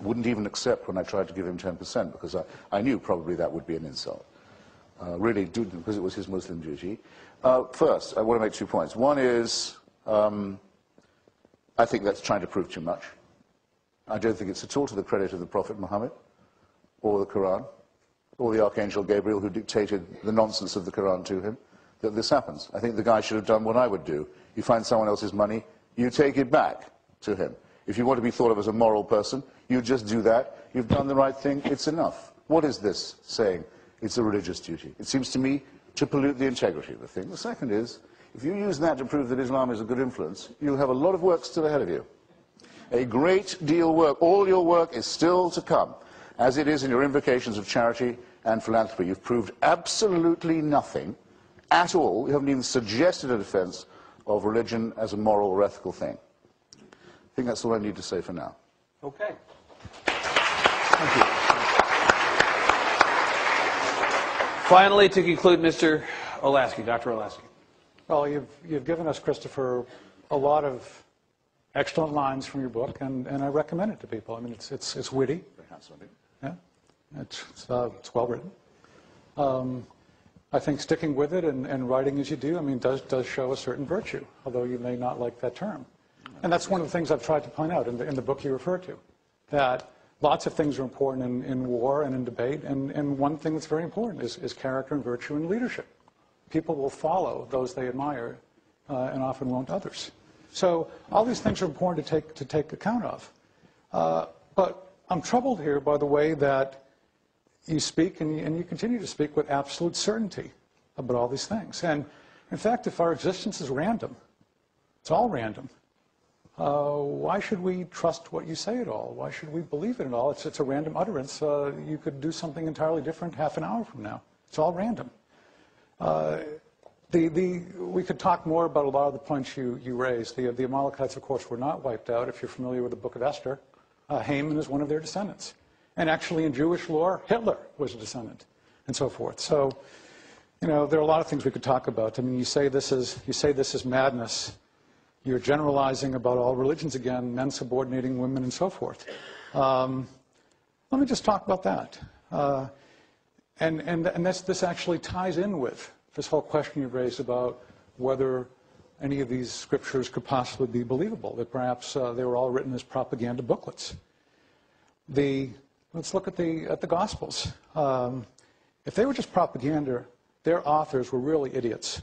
wouldn't even accept when I tried to give him 10%, because I knew probably that would be an insult. Really, because it was his Muslim duty. First, I want to make 2 points. One is, I think that's trying to prove too much. I don't think it's at all to the credit of the Prophet Muhammad, or the Quran, or the Archangel Gabriel, who dictated the nonsense of the Quran to him, that this happens. I think the guy should have done what I would do. You find someone else's money, you take it back to him. If you want to be thought of as a moral person, you just do that. You've done the right thing. It's enough. What is this saying? It's a religious duty. It seems to me to pollute the integrity of the thing. The second is, if you use that to prove that Islam is a good influence, you'll have a lot of work still ahead of you. A great deal of work. All your work is still to come, as it is in your invocations of charity and philanthropy. You've proved absolutely nothing at all. You haven't even suggested a defense of religion as a moral or ethical thing. I think that's all I need to say for now. Okay. Thank you. Finally, to conclude, Mr. Olasky, Dr. Olasky. Well, you've given us, Christopher, a lot of excellent lines from your book, and I recommend it to people. I mean, it's witty. Yeah, it's well written. I think sticking with it and writing as you do, I mean, does show a certain virtue, although you may not like that term. And that's one of the things I've tried to point out in the book you refer to, that Lots of things are important in war and in debate, and one thing that's very important is character and virtue and leadership. People will follow those they admire, and often won't others. So all these things are important to take account of. But I'm troubled here by the way that you speak, and you continue to speak with absolute certainty about all these things. And in fact, if our existence is random, it's all random, why should we trust what you say at all? Why should we believe it at all? It's a random utterance. You could do something entirely different half an hour from now. It's all random. We could talk more about a lot of the points you raised. The Amalekites, of course, were not wiped out. If you're familiar with the book of Esther, Haman is one of their descendants. And actually, in Jewish lore, Hitler was a descendant, and so forth. So, there are a lot of things we could talk about. I mean, you say this is madness. You're generalizing about all religions again, men subordinating women, and so forth. Let me just talk about that. And this actually ties in with this whole question you've raised about whether any of these scriptures could possibly be believable, that perhaps they were all written as propaganda booklets. Let's look at the Gospels. If they were just propaganda, their authors were really idiots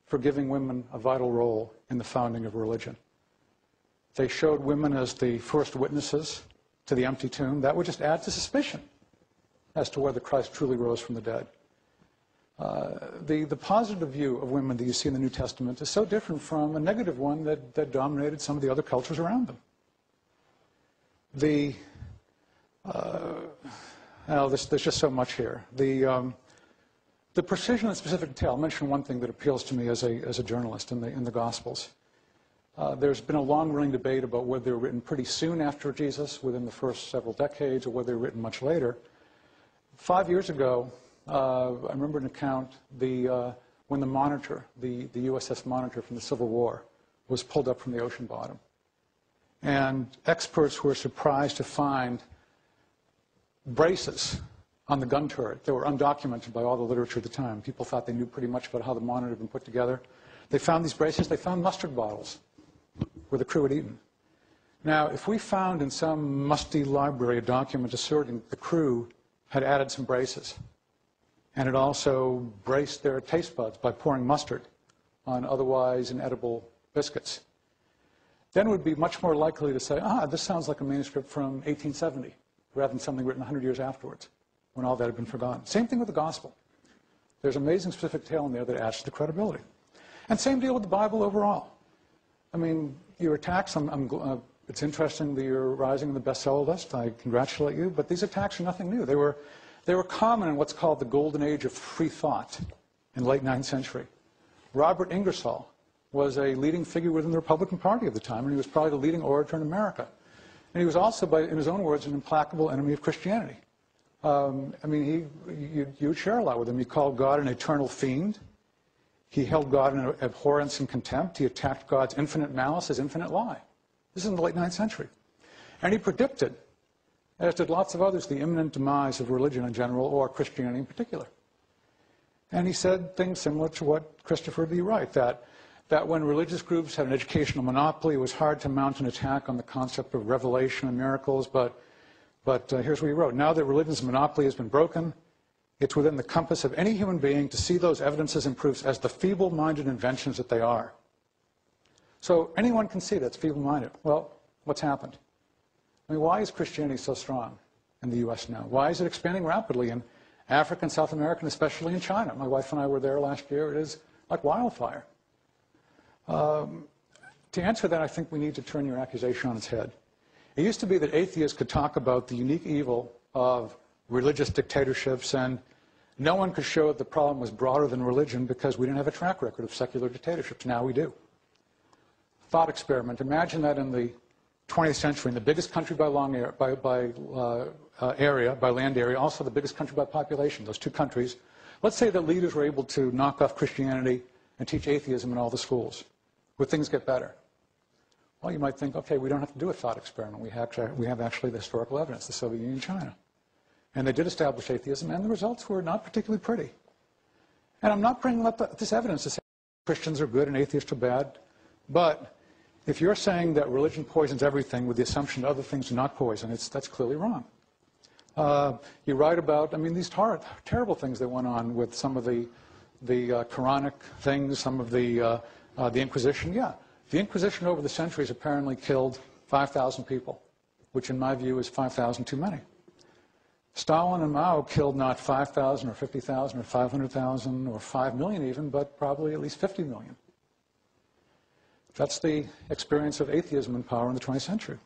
for giving women a vital role in the founding of religion. They showed women as the first witnesses to the empty tomb. That would just add to suspicion as to whether Christ truly rose from the dead. The positive view of women that you see in the New Testament is so different from a negative one that dominated some of the other cultures around them. There's just so much here. The precision and specific detail. I'll mention one thing that appeals to me as a journalist in the Gospels. There's been a long-running debate about whether they were written pretty soon after Jesus, within the first several decades, or whether they were written much later. 5 years ago, I remember an account when the Monitor, the USS Monitor from the Civil War, was pulled up from the ocean bottom. And experts were surprised to find braces on the gun turret that were undocumented by all the literature at the time. People thought they knew pretty much about how the Monitor had been put together. They found these braces. They found mustard bottles where the crew had eaten. Now, if we found in some musty library a document asserting the crew had added some braces and had also braced their taste buds by pouring mustard on otherwise inedible biscuits, then we'd be much more likely to say, this sounds like a manuscript from 1870, rather than something written 100 years afterwards, when all that had been forgotten. Same thing with the Gospel. There's amazing specific detail in there that adds to the credibility. And same deal with the Bible overall. I mean, your attacks, it's interesting that you're rising in the bestseller list. I congratulate you. But these attacks are nothing new. They were common in what's called the golden age of free thought in the late 9th century. Robert Ingersoll was a leading figure within the Republican Party at the time, and he was probably the leading orator in America. And he was also, in his own words, an implacable enemy of Christianity. You'd share a lot with him. He called God an eternal fiend. He held God in abhorrence and contempt. He attacked God's infinite malice as infinite lie. This is in the late 9th century. And he predicted, as did lots of others, the imminent demise of religion in general, or Christianity in particular. And he said things similar to what Christopher D. Wright, that when religious groups had an educational monopoly, it was hard to mount an attack on the concept of revelation and miracles, but here's what he wrote. Now that religion's monopoly has been broken, it's within the compass of any human being to see those evidences and proofs as the feeble-minded inventions that they are. So anyone can see that's feeble-minded. Well, what's happened? I mean, why is Christianity so strong in the U.S. now? Why is it expanding rapidly in Africa and South America, and especially in China? My wife and I were there last year. It is like wildfire. To answer that, I think we need to turn your accusation on its head. It used to be that atheists could talk about the unique evil of religious dictatorships, and no one could show that the problem was broader than religion because we didn't have a track record of secular dictatorships. Now we do. Thought experiment. Imagine that in the 20th century, in the biggest country by land area, also the biggest country by population, those two countries, let's say that leaders were able to knock off Christianity and teach atheism in all the schools. Would things get better? Well, you might think, okay, we don't have to do a thought experiment. We have actually the historical evidence, the Soviet Union and China. And they did establish atheism, and the results were not particularly pretty. And I'm not bringing up this evidence to say Christians are good and atheists are bad, but if you're saying that religion poisons everything with the assumption that other things do not poison, that's clearly wrong. You write about, I mean, these terrible things that went on with some of the Quranic things, some of the Inquisition. Yeah, the Inquisition over the centuries apparently killed 5,000 people, which in my view is 5,000 too many. Stalin and Mao killed not 5,000 or 50,000 or 500,000 or 5 million even, but probably at least 50 million. That's the experience of atheism in power in the 20th century.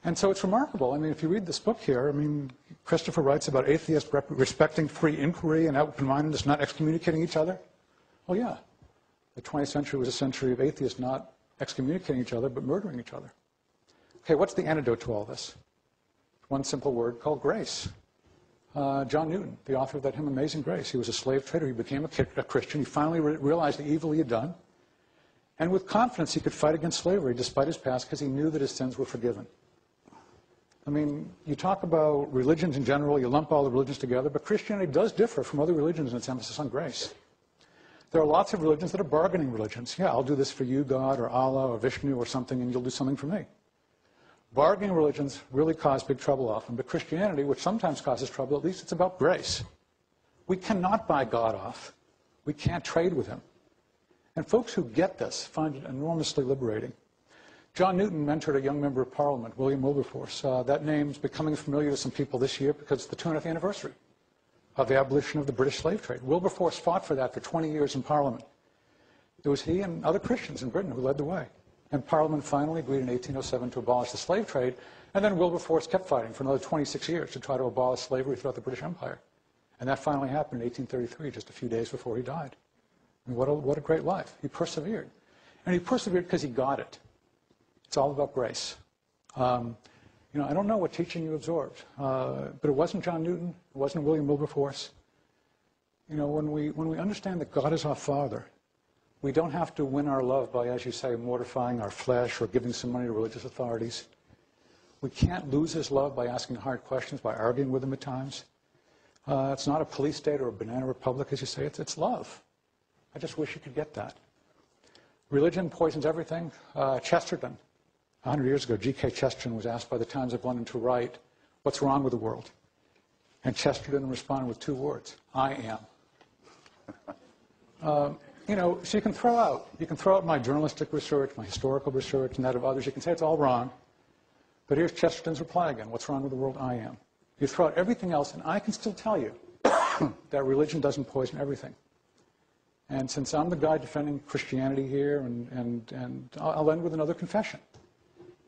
And so it's remarkable. I mean, if you read this book here, I mean, Christopher writes about atheists respecting free inquiry and open-mindedness, not excommunicating each other. Well, yeah, the 20th century was a century of atheists not excommunicating each other, but murdering each other. Okay, what's the antidote to all this? One simple word called grace. John Newton, the author of that hymn, Amazing Grace. He was a slave trader. He became a Christian. He finally realized the evil he had done. And with confidence, he could fight against slavery despite his past because he knew that his sins were forgiven. I mean, you talk about religions in general, you lump all the religions together, but Christianity does differ from other religions in its emphasis on grace. There are lots of religions that are bargaining religions. Yeah, I'll do this for you, God, or Allah, or Vishnu, or something, and you'll do something for me. Bargaining religions really cause big trouble often, but Christianity, which sometimes causes trouble, at least it's about grace. We cannot buy God off. We can't trade with him. And folks who get this find it enormously liberating. John Newton mentored a young member of Parliament, William Wilberforce. That name's becoming familiar to some people this year because it's the 200th anniversary of the abolition of the British slave trade. Wilberforce fought for that for 20 years in Parliament. It was he and other Christians in Britain who led the way. And Parliament finally agreed in 1807 to abolish the slave trade, and then Wilberforce kept fighting for another 26 years to try to abolish slavery throughout the British Empire. And that finally happened in 1833, just a few days before he died. I mean, what a great life. He persevered. And he persevered because he got it. It's all about grace. You know, I don't know what teaching you absorbed, but it wasn't John Newton. It wasn't William Wilberforce. You know, when we understand that God is our Father, we don't have to win our love by, as you say, mortifying our flesh or giving some money to religious authorities. We can't lose his love by asking hard questions, by arguing with him at times. It's not a police state or a banana republic, as you say. It's love. I just wish you could get that. Religion poisons everything. Chesterton, 100 years ago, G.K. Chesterton was asked by the Times of London to write, "What's wrong with the world?" And Chesterton responded with 2 words, "I am." You know, so you can throw out my journalistic research, my historical research, and that of others. You can say it's all wrong. But here's Chesterton's reply again. What's wrong with the world? I am. You throw out everything else, and I can still tell you that religion doesn't poison everything. And since I'm the guy defending Christianity here, and I'll end with another confession.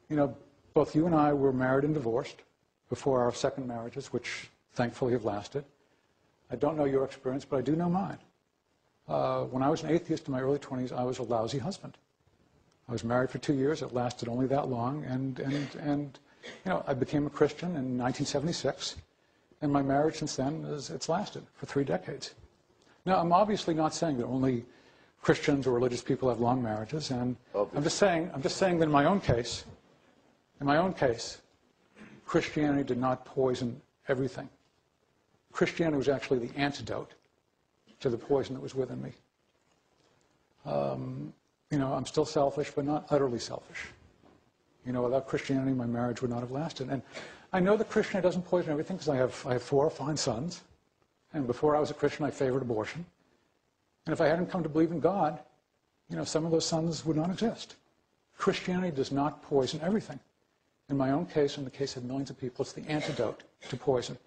You know, both you and I were married and divorced before our second marriages, which thankfully have lasted. I don't know your experience, but I do know mine. When I was an atheist in my early 20s, I was a lousy husband. I was married for 2 years. It lasted only that long. And you know, I became a Christian in 1976. And my marriage since then, it's lasted for 3 decades. Now, I'm obviously not saying that only Christians or religious people have long marriages. And I'm just saying that in my own case, Christianity did not poison everything. Christianity was actually the antidote to the poison that was within me. You know, I'm still selfish, but not utterly selfish. You know, without Christianity, my marriage would not have lasted. And I know that Christianity doesn't poison everything because I have 4 fine sons. And before I was a Christian, I favored abortion. And if I hadn't come to believe in God, you know, some of those sons would not exist. Christianity does not poison everything. In my own case, in the case of millions of people, it's the antidote to poison.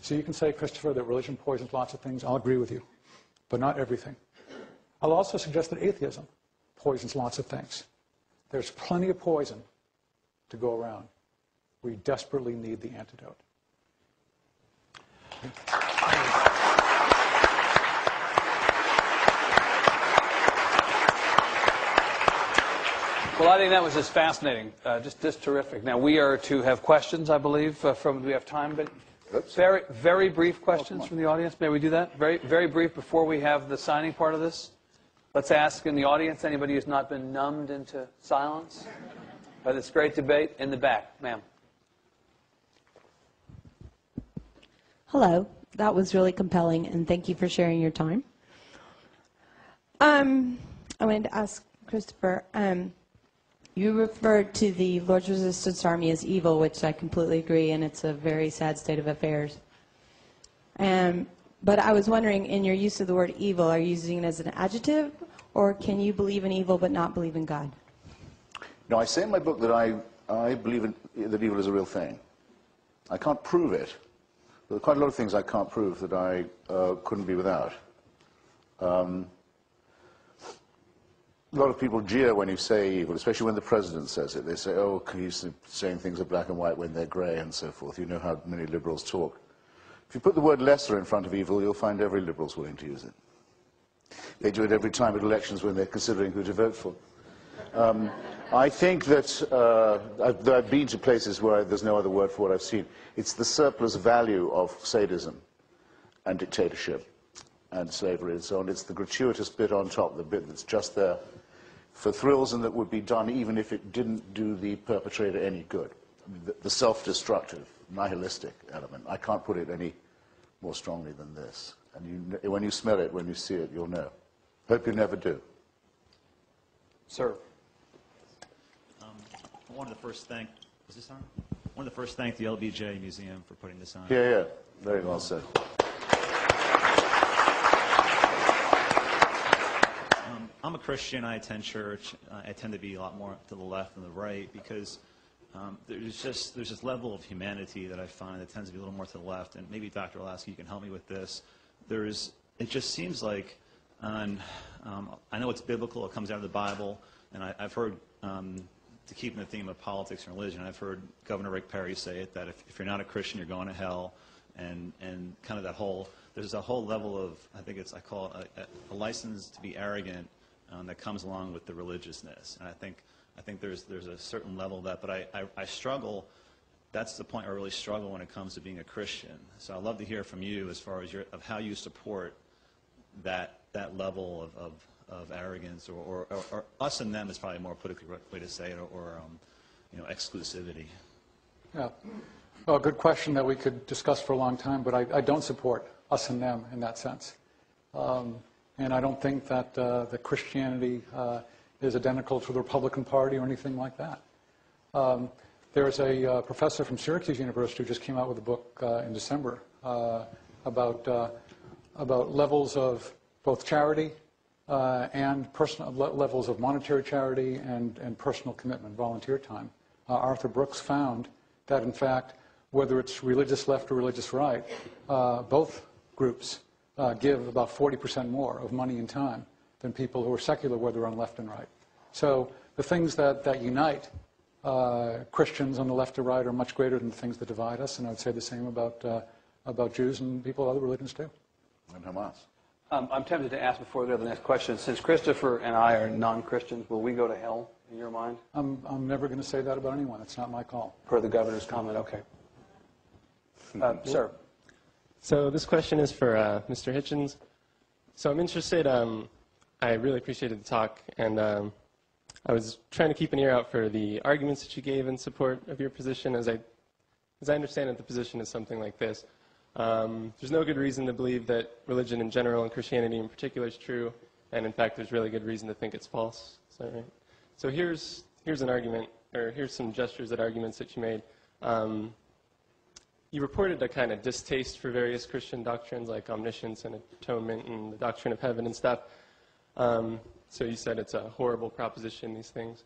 So you can say, Christopher, that religion poisons lots of things. I'll agree with you, but not everything. I'll also suggest that atheism poisons lots of things. There's plenty of poison to go around. We desperately need the antidote. Well, I think that was just fascinating, just terrific. Now, we are to have questions, I believe, do we have time? But very, very brief questions from the audience. May we do that? Very, very brief before we have the signing part of this. Let's ask in the audience, anybody who's not been numbed into silence by this great debate. In the back, ma'am. Hello. That was really compelling, and thank you for sharing your time. I wanted to ask Christopher, You referred to the Lord's Resistance Army as evil, which I completely agree, and it's a very sad state of affairs. But I was wondering, in your use of the word evil, are you using it as an adjective, or can you believe in evil but not believe in God? No, I say in my book that I believe that evil is a real thing. I can't prove it. There are quite a lot of things I can't prove that I couldn't be without. A lot of people jeer when you say evil, especially when the president says it. They say, oh, he's saying things are black and white when they're grey and so forth. You know how many liberals talk. If you put the word lesser in front of evil, you'll find every liberal's willing to use it. They do it every time at elections when they're considering who to vote for. I think that I've been to places where there's no other word for what I've seen. It's the surplus value of sadism and dictatorship and slavery and so on. It's the gratuitous bit on top, the bit that's just there for thrills and that would be done even if it didn't do the perpetrator any good. I mean, the self-destructive, nihilistic element. I can't put it any more strongly than this. And when you smell it, when you see it, you'll know. Hope you never do. Sir. I wanted to first thank, is this on? I wanted to first thank the LBJ Museum for putting this on. Yeah, very well said. I'm a Christian. I attend church. I tend to be a lot more to the left than the right because there's this level of humanity that I find that tends to be a little more to the left. And maybe Dr. Olasky, you can help me with this. It just seems like, I know it's biblical. It comes out of the Bible, and I've heard. To keep in the theme of politics and religion, I've heard Governor Rick Perry say it, that if you're not a Christian, you're going to hell, and kind of that whole, there's a whole level of, I call it a license to be arrogant that comes along with the religiousness. And I think there's a certain level of that, but I struggle, that's the point I really struggle when it comes to being a Christian. So I'd love to hear from you as far as of how you support that level of arrogance, or us and them is probably a more politically correct way to say it, or exclusivity. Yeah. Well, good question that we could discuss for a long time, but I don't support us and them in that sense. And I don't think that that Christianity is identical to the Republican Party or anything like that. There's a professor from Syracuse University who just came out with a book in December about levels of both charity and personal levels of monetary charity and personal commitment, volunteer time. Arthur Brooks found that, in fact, whether it's religious left or religious right, both groups give about 40% more of money and time than people who are secular, whether on left and right. So the things that unite Christians on the left or right are much greater than the things that divide us, and I would say the same about Jews and people of other religions too. And Hamas. I'm tempted to ask before we go to the next question. Since Christopher and I are non-Christians, will we go to hell in your mind? I'm never going to say that about anyone. It's not my call. Per the governor's comment, okay. Sir. So this question is for Mr. Hitchens. So I'm interested, I really appreciated the talk, and I was trying to keep an ear out for the arguments that you gave in support of your position. As I understand it, the position is something like this. There's no good reason to believe that religion in general and Christianity in particular is true, and in fact there's really good reason to think it's false. Is that right? So here's an argument, or here's some gestures at arguments that you made. You reported a kind of distaste for various Christian doctrines like omniscience and atonement and the doctrine of heaven and stuff. So you said it's a horrible proposition, these things.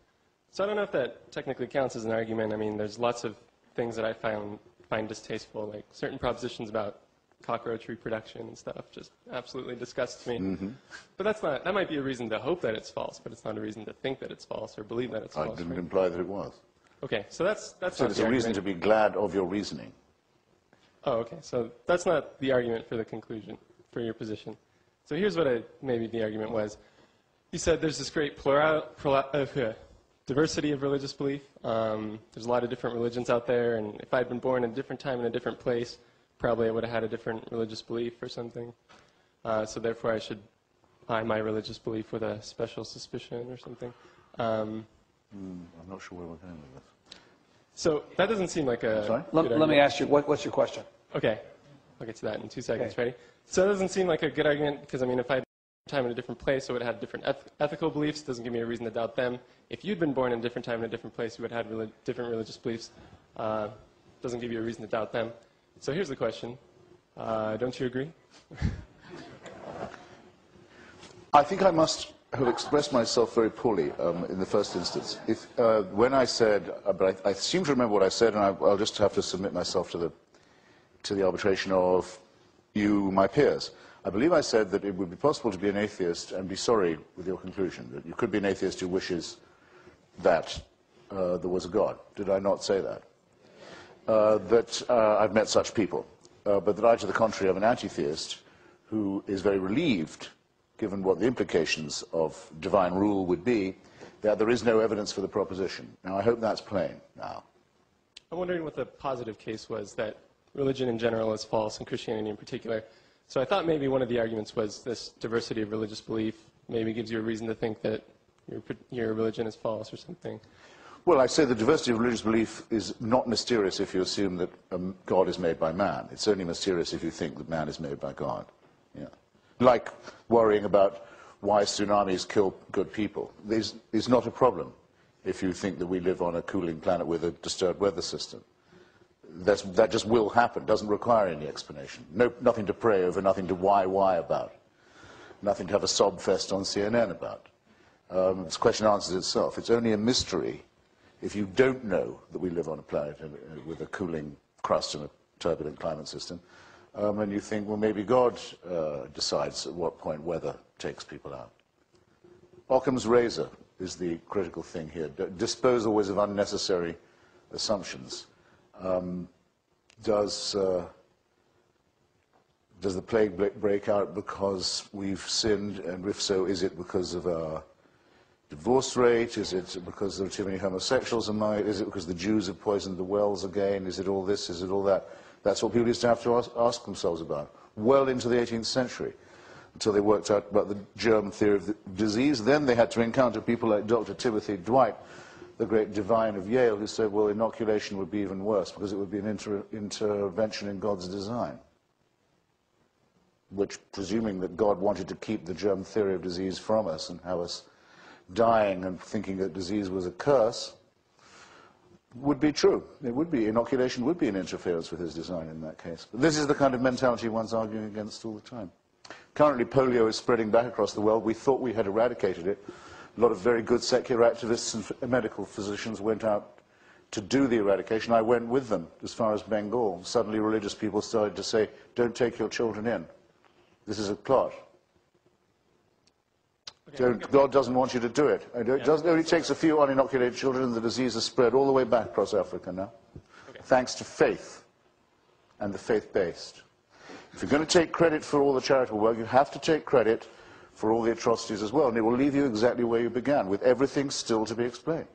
So I don't know if that technically counts as an argument. I mean, there's lots of things that I find distasteful, like certain propositions about cockroach reproduction and stuff just absolutely disgusts me. Mm-hmm. But that might be a reason to hope that it's false, but it's not a reason to think that it's false or believe that it's false. I didn't imply that it was. Okay, so that's so there's a reason to be glad of your reasoning. Oh, okay, so that's not the argument for the conclusion, for your position. So here's what maybe the argument was. You said there's this great diversity of religious belief. There's a lot of different religions out there, and if I'd been born in a different time in a different place, probably I would have had a different religious belief or something. So therefore I should eye my religious belief with a special suspicion or something. I'm not sure where we're going with this. So that doesn't seem like a... Sorry? Let me ask you, what's your question? Okay. I'll get to that in 2 seconds. Okay. Ready? So that doesn't seem like a good argument, because, I mean, if I had time in a different place, so would have had different ethical beliefs. Doesn't give me a reason to doubt them. If you'd been born in a different time in a different place, you would have had different religious beliefs. Doesn't give you a reason to doubt them. So here's the question. Don't you agree? I think I must have expressed myself very poorly in the first instance. When I said, but I seem to remember what I said, and I'll just have to submit myself to the arbitration of you, my peers. I believe I said that it would be possible to be an atheist and be sorry with your conclusion, that you could be an atheist who wishes that there was a God. Did I not say that? I've met such people, but that I, to the contrary, am an anti-theist who is very relieved, given what the implications of divine rule would be, that there is no evidence for the proposition. Now, I hope that's plain now. I'm wondering what the positive case was, that religion in general is false, and Christianity in particular. So I thought maybe one of the arguments was this diversity of religious belief maybe gives you a reason to think that your religion is false or something. Well, I say the diversity of religious belief is not mysterious if you assume that God is made by man. It's only mysterious if you think that man is made by God. Yeah. Like worrying about why tsunamis kill good people. This is not a problem if you think that we live on a cooling planet with a disturbed weather system. That just will happen, doesn't require any explanation. Nothing to pray over, nothing to why about. Nothing to have a sob fest on CNN about. This question answers itself. It's only a mystery if you don't know that we live on a planet with a cooling crust and a turbulent climate system, and you think, well, maybe God decides at what point weather takes people out. Occam's razor is the critical thing here. Dispose always of unnecessary assumptions. Does the plague break out because we've sinned, and if so, is it because of our divorce rate? Is it because there are too many homosexuals among it? Is it because the Jews have poisoned the wells again? Is it all this? Is it all that? That's what people used to have to ask themselves about, well into the 18th century, until they worked out about the germ theory of the disease. Then they had to encounter people like Dr. Timothy Dwight, the great divine of Yale, who said, well, inoculation would be even worse because it would be an intervention in God's design, which, presuming that God wanted to keep the germ theory of disease from us and have us dying and thinking that disease was a curse, would be true. It would be. Inoculation would be an interference with his design in that case. But this is the kind of mentality one's arguing against all the time. Currently, polio is spreading back across the world. We thought we had eradicated it. A lot of very good secular activists and medical physicians went out to do the eradication. I went with them as far as Bengal. Suddenly, religious people started to say, don't take your children in. This is a plot. God doesn't want you to do it. It only takes a few uninoculated children and the disease is spread all the way back across Africa now, thanks to faith and the faith-based. If you're going to take credit for all the charitable work, you have to take credit for all the atrocities as well, and it will leave you exactly where you began, with everything still to be explained.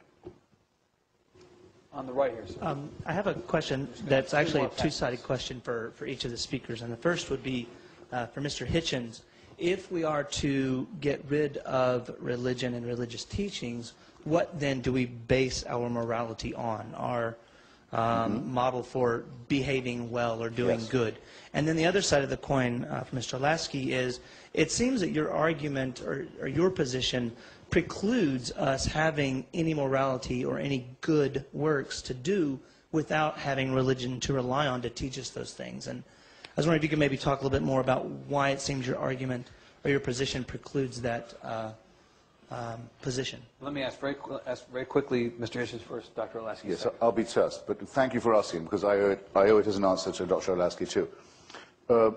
On the right here, sir. I have a question that's actually a two-sided question for each of the speakers, and the first would be for Mr. Hitchens. If we are to get rid of religion and religious teachings, what then do we base our morality on, our model for behaving well or doing good? And then the other side of the coin for Mr. Olasky is, it seems that your argument or your position precludes us having any morality or any good works to do without having religion to rely on to teach us those things. And I was wondering if you could maybe talk a little bit more about why it seems your argument or your position precludes that position. Let me ask very quickly, Mr. Hitchens first, Dr. Olasky. Yes, I'll be terse, but thank you for asking, because I owe it as an answer to Dr. Olasky too.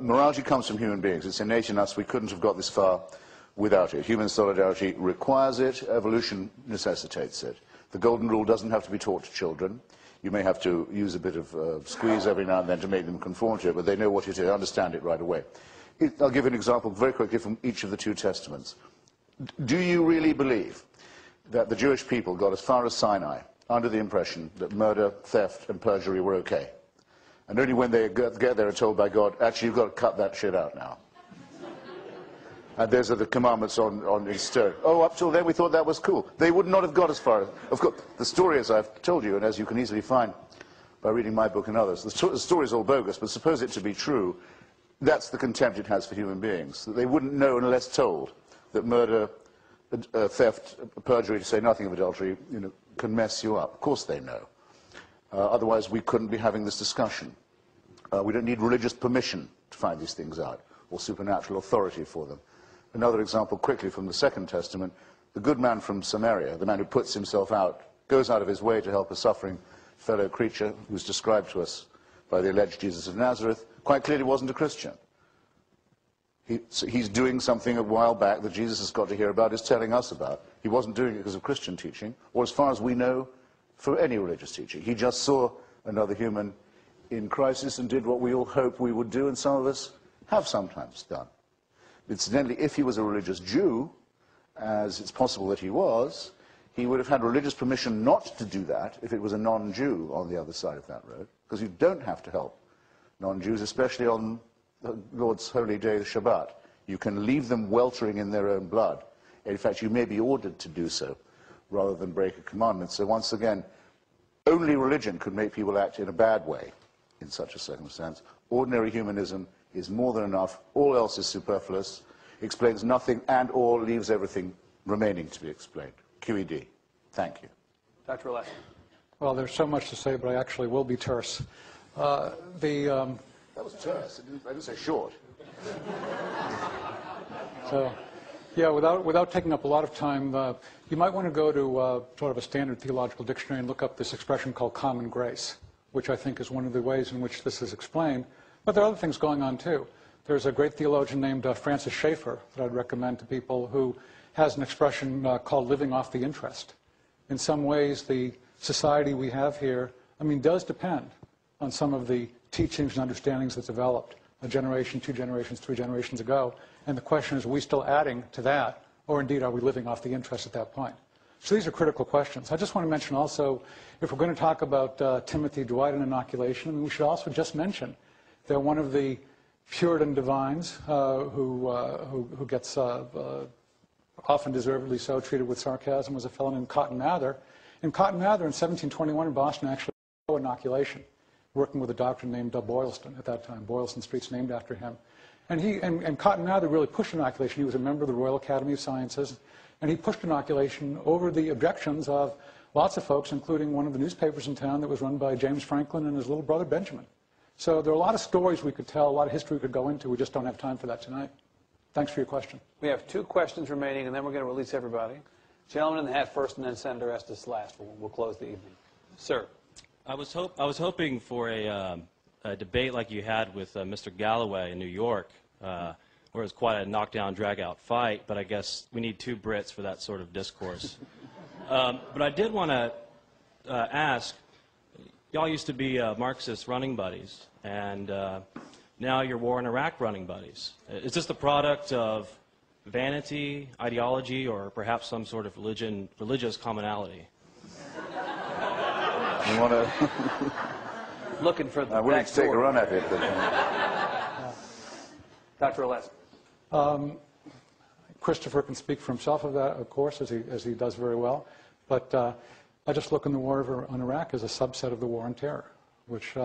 Morality comes from human beings. It's innate in us. We couldn't have got this far without it. Human solidarity requires it. Evolution necessitates it. The golden rule doesn't have to be taught to children. You may have to use a bit of squeeze every now and then to make them conform to it, but they know what it is, understand it right away. I'll give an example very quickly from each of the two testaments. Do you really believe that the Jewish people got as far as Sinai under the impression that murder, theft, and perjury were okay? And only when they get there are told by God, actually, you've got to cut that shit out now. And those are the commandments on in stone. Oh, up till then we thought that was cool. They would not have got as far as... Of course, the story, as I've told you, and as you can easily find by reading my book and others, the story is all bogus, but suppose it to be true, that's the contempt it has for human beings, that they wouldn't know unless told that murder, theft, perjury, to say nothing of adultery, can mess you up. Of course they know. Otherwise, we couldn't be having this discussion. We don't need religious permission to find these things out, or supernatural authority for them. Another example quickly from the Second Testament, the good man from Samaria, the man who puts himself out, goes out of his way to help a suffering fellow creature who's described to us by the alleged Jesus of Nazareth, quite clearly wasn't a Christian. He's doing something a while back that Jesus has got to hear about, is telling us about. He wasn't doing it because of Christian teaching, or as far as we know, for any religious teaching. He just saw another human in crisis and did what we all hope we would do, and some of us have sometimes done. Incidentally, if he was a religious Jew, as it's possible that he was, he would have had religious permission not to do that if it was a non-Jew on the other side of that road, because you don't have to help non-Jews, especially on the Lord's holy day, the Shabbat. You can leave them weltering in their own blood. In fact, you may be ordered to do so, rather than break a commandment. So once again, only religion could make people act in a bad way in such a circumstance. Ordinary humanism is more than enough. All else is superfluous, explains nothing, and/or leaves everything remaining to be explained. QED. Thank you. Dr. Olasky. Well, there's so much to say, but I actually will be terse. That was terse. I didn't say short. So, yeah, without taking up a lot of time, you might want to go to sort of a standard theological dictionary and look up this expression called common grace, which I think is one of the ways in which this is explained. But there are other things going on, too. There's a great theologian named Francis Schaeffer that I'd recommend to people, who has an expression called living off the interest. In some ways, the society we have here, does depend on some of the teachings and understandings that developed a generation, 2 generations, 3 generations ago. And the question is, are we still adding to that, or indeed are we living off the interest at that point? So these are critical questions. I just want to mention also, if we're going to talk about Timothy Dwight and inoculation, we should also just mention that one of the Puritan divines who gets often deservedly so treated with sarcasm was a fellow named Cotton Mather. And Cotton Mather in 1721 in Boston actually did inoculation, working with a doctor named Boylston at that time. Boylston Street's named after him. And Cotton Mather really pushed inoculation. He was a member of the Royal Academy of Sciences, and he pushed inoculation over the objections of lots of folks, including one of the newspapers in town that was run by James Franklin and his little brother Benjamin. So there are a lot of stories we could tell, a lot of history we could go into. We just don't have time for that tonight. Thanks for your question. We have 2 questions remaining, and then we're going to release everybody. Gentleman in the hat first, and then Senator Estes last. We'll close the evening. Sir. I was hoping for a debate like you had with Mr. Galloway in New York, where it was quite a knockdown, drag-out fight, but I guess we need 2 Brits for that sort of discourse. But I did want to ask, y'all used to be Marxist running buddies, and now you're war in Iraq running buddies. Is this the product of vanity, ideology, or perhaps some sort of religious commonality? You want to... Looking for the I'm willing to take a run at it. But, Dr. Olasky. Christopher can speak for himself of that, of course, as he does very well. But I just look on the war on Iraq as a subset of the war on terror, which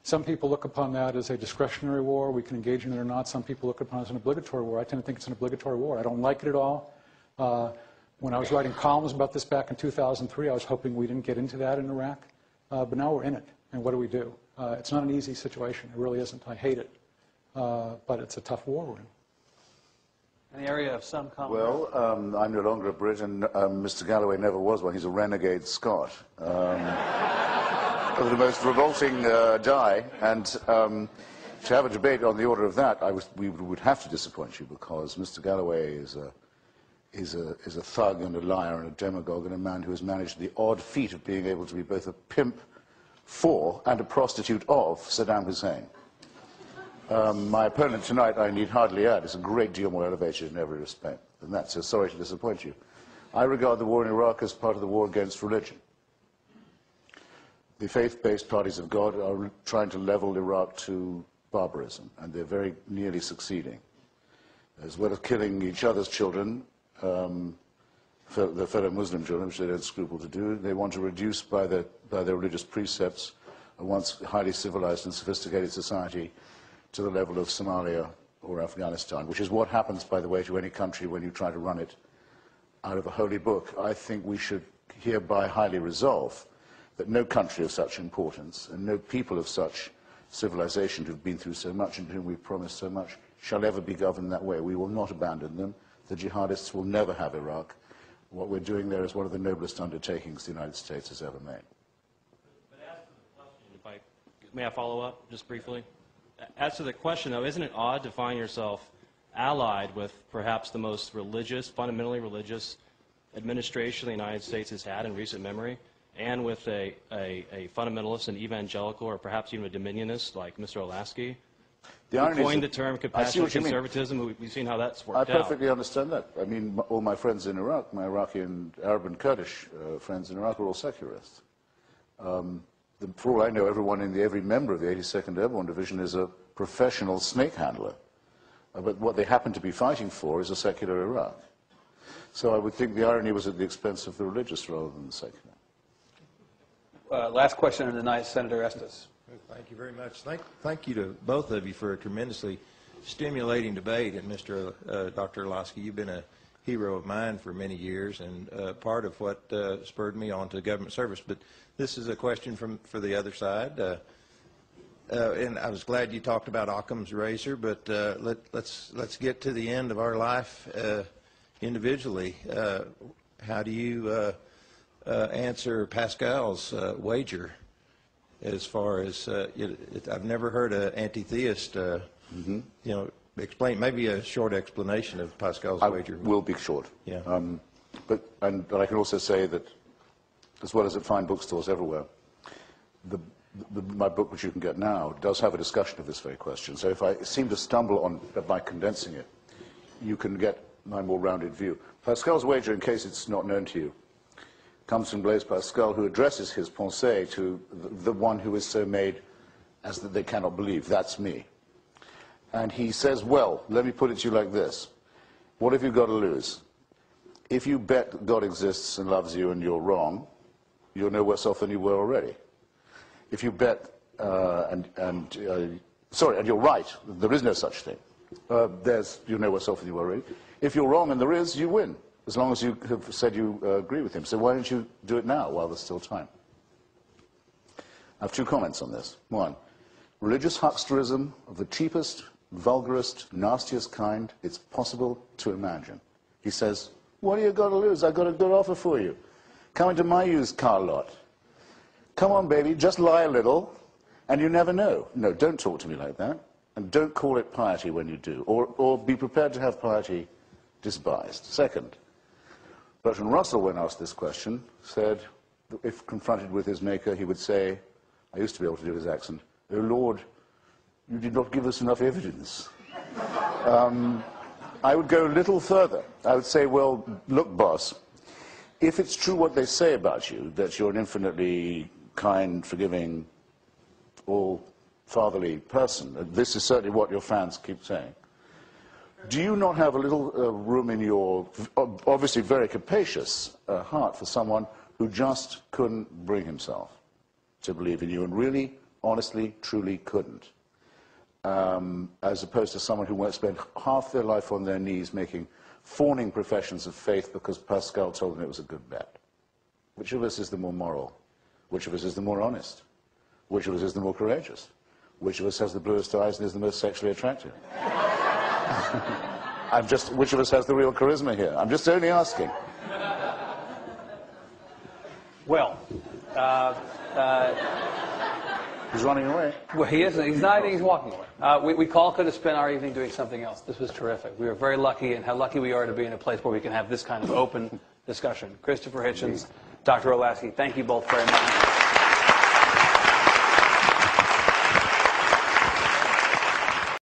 some people look upon that as a discretionary war. We can engage in it or not. Some people look upon it as an obligatory war. I tend to think it's an obligatory war. I don't like it at all. When I was writing columns about this back in 2003, I was hoping we didn't get into that in Iraq. But now we're in it. And what do? It's not an easy situation. It really isn't. I hate it. But it's a tough war we're in. An area of some common. well, I'm no longer a Brit, and Mr. Galloway never was one. He's a renegade Scot. Of the most revolting dye. And to have a debate on the order of that, we would have to disappoint you, because Mr. Galloway is a thug and a liar and a demagogue and a man who has managed the odd feat of being able to be both a pimp for and a prostitute of Saddam Hussein. My opponent tonight, I need hardly add, is a great deal more elevated in every respect than that, so sorry to disappoint you. I regard the war in Iraq as part of the war against religion. The faith-based parties of God are trying to level Iraq to barbarism, and they're very nearly succeeding. As well as killing each other's children, their fellow Muslim children, which they don't scruple to do, they want to reduce by their religious precepts a once highly civilized and sophisticated society to the level of Somalia or Afghanistan, which is what happens, by the way, to any country when you try to run it out of a holy book, I think we should hereby highly resolve that no country of such importance and no people of such civilization who've been through so much and to whom we've promised so much shall ever be governed that way. We will not abandon them. The jihadists will never have Iraq. What we're doing there is one of the noblest undertakings the United States has ever made. But as to the question, may I follow up just briefly? As to the question, though, isn't it odd to find yourself allied with perhaps the most religious, fundamentally religious administration the United States has had in recent memory, and with a fundamentalist and evangelical, or perhaps even a dominionist like Mr. Olasky? The who irony coined is the term compassionate conservatism. We've seen how that's worked out. I perfectly understand that. I mean, all my friends in Iraq, my Iraqi and Arab and Kurdish friends in Iraq, are all secularists. For all I know, every member of the 82nd Airborne Division is a professional snake handler. But what they happen to be fighting for is a secular Iraq. So I would think the irony was at the expense of the religious rather than the secular. Last question of the night, Senator Estes. Thank you very much. Thank you to both of you for a tremendously stimulating debate. And Dr. Olasky, you've been a hero of mine for many years and part of what spurred me on to government service. But this is a question for the other side. And I was glad you talked about Occam's razor, but let's get to the end of our life individually. How do you answer Pascal's wager? As far as I've never heard an anti-theist, explain maybe a short explanation of Pascal's wager. Will be short. Yeah. But I can also say that, as well as at fine bookstores everywhere, my book, which you can get now, does have a discussion of this very question. So if I seem to stumble on by condensing it, you can get my more rounded view. Pascal's wager, in case it's not known to you, comes from Blaise Pascal, who addresses his pensée to the one who is so made as that they cannot believe. That's me. And he says, well, let me put it to you like this. What have you got to lose? If you bet God exists and loves you and you're wrong, you're no worse off than you were already. If you bet and you're right, there is no such thing. You're no worse off than you were already. If you're wrong and there is, you win, as long as you have said you agree with him. So why don't you do it now while there's still time? I have two comments on this. One, religious hucksterism of the cheapest, vulgarest, nastiest kind it's possible to imagine. He says, what do you got to lose? I've got a good offer for you. Come into my used car lot. Come on, baby, just lie a little, and you never know. No, don't talk to me like that, and don't call it piety when you do, or be prepared to have piety despised. Second, Bertrand Russell, when asked this question, said, if confronted with his maker, he would say, I used to be able to do his accent, oh Lord, you did not give us enough evidence. I would go a little further. I would say, well, look, boss, if it's true what they say about you, that you're an infinitely kind, forgiving, all-fatherly person, and this is certainly what your fans keep saying, do you not have a little room in your, obviously very capacious heart for someone who just couldn't bring himself to believe in you and really, honestly, truly couldn't? As opposed to someone who won't spend half their life on their knees making fawning professions of faith because Pascal told them it was a good bet. Which of us is the more moral? Which of us is the more honest? Which of us is the more courageous? Which of us has the bluest eyes and is the most sexually attractive? Which of us has the real charisma here? I'm just only asking. Well, He's running away. well, he isn't. He's not. He's walking away. We all could have spent our evening doing something else. This was terrific. We were very lucky, and how lucky we are to be in a place where we can have this kind of open discussion. Christopher Hitchens, Dr. Olasky, thank you both very much.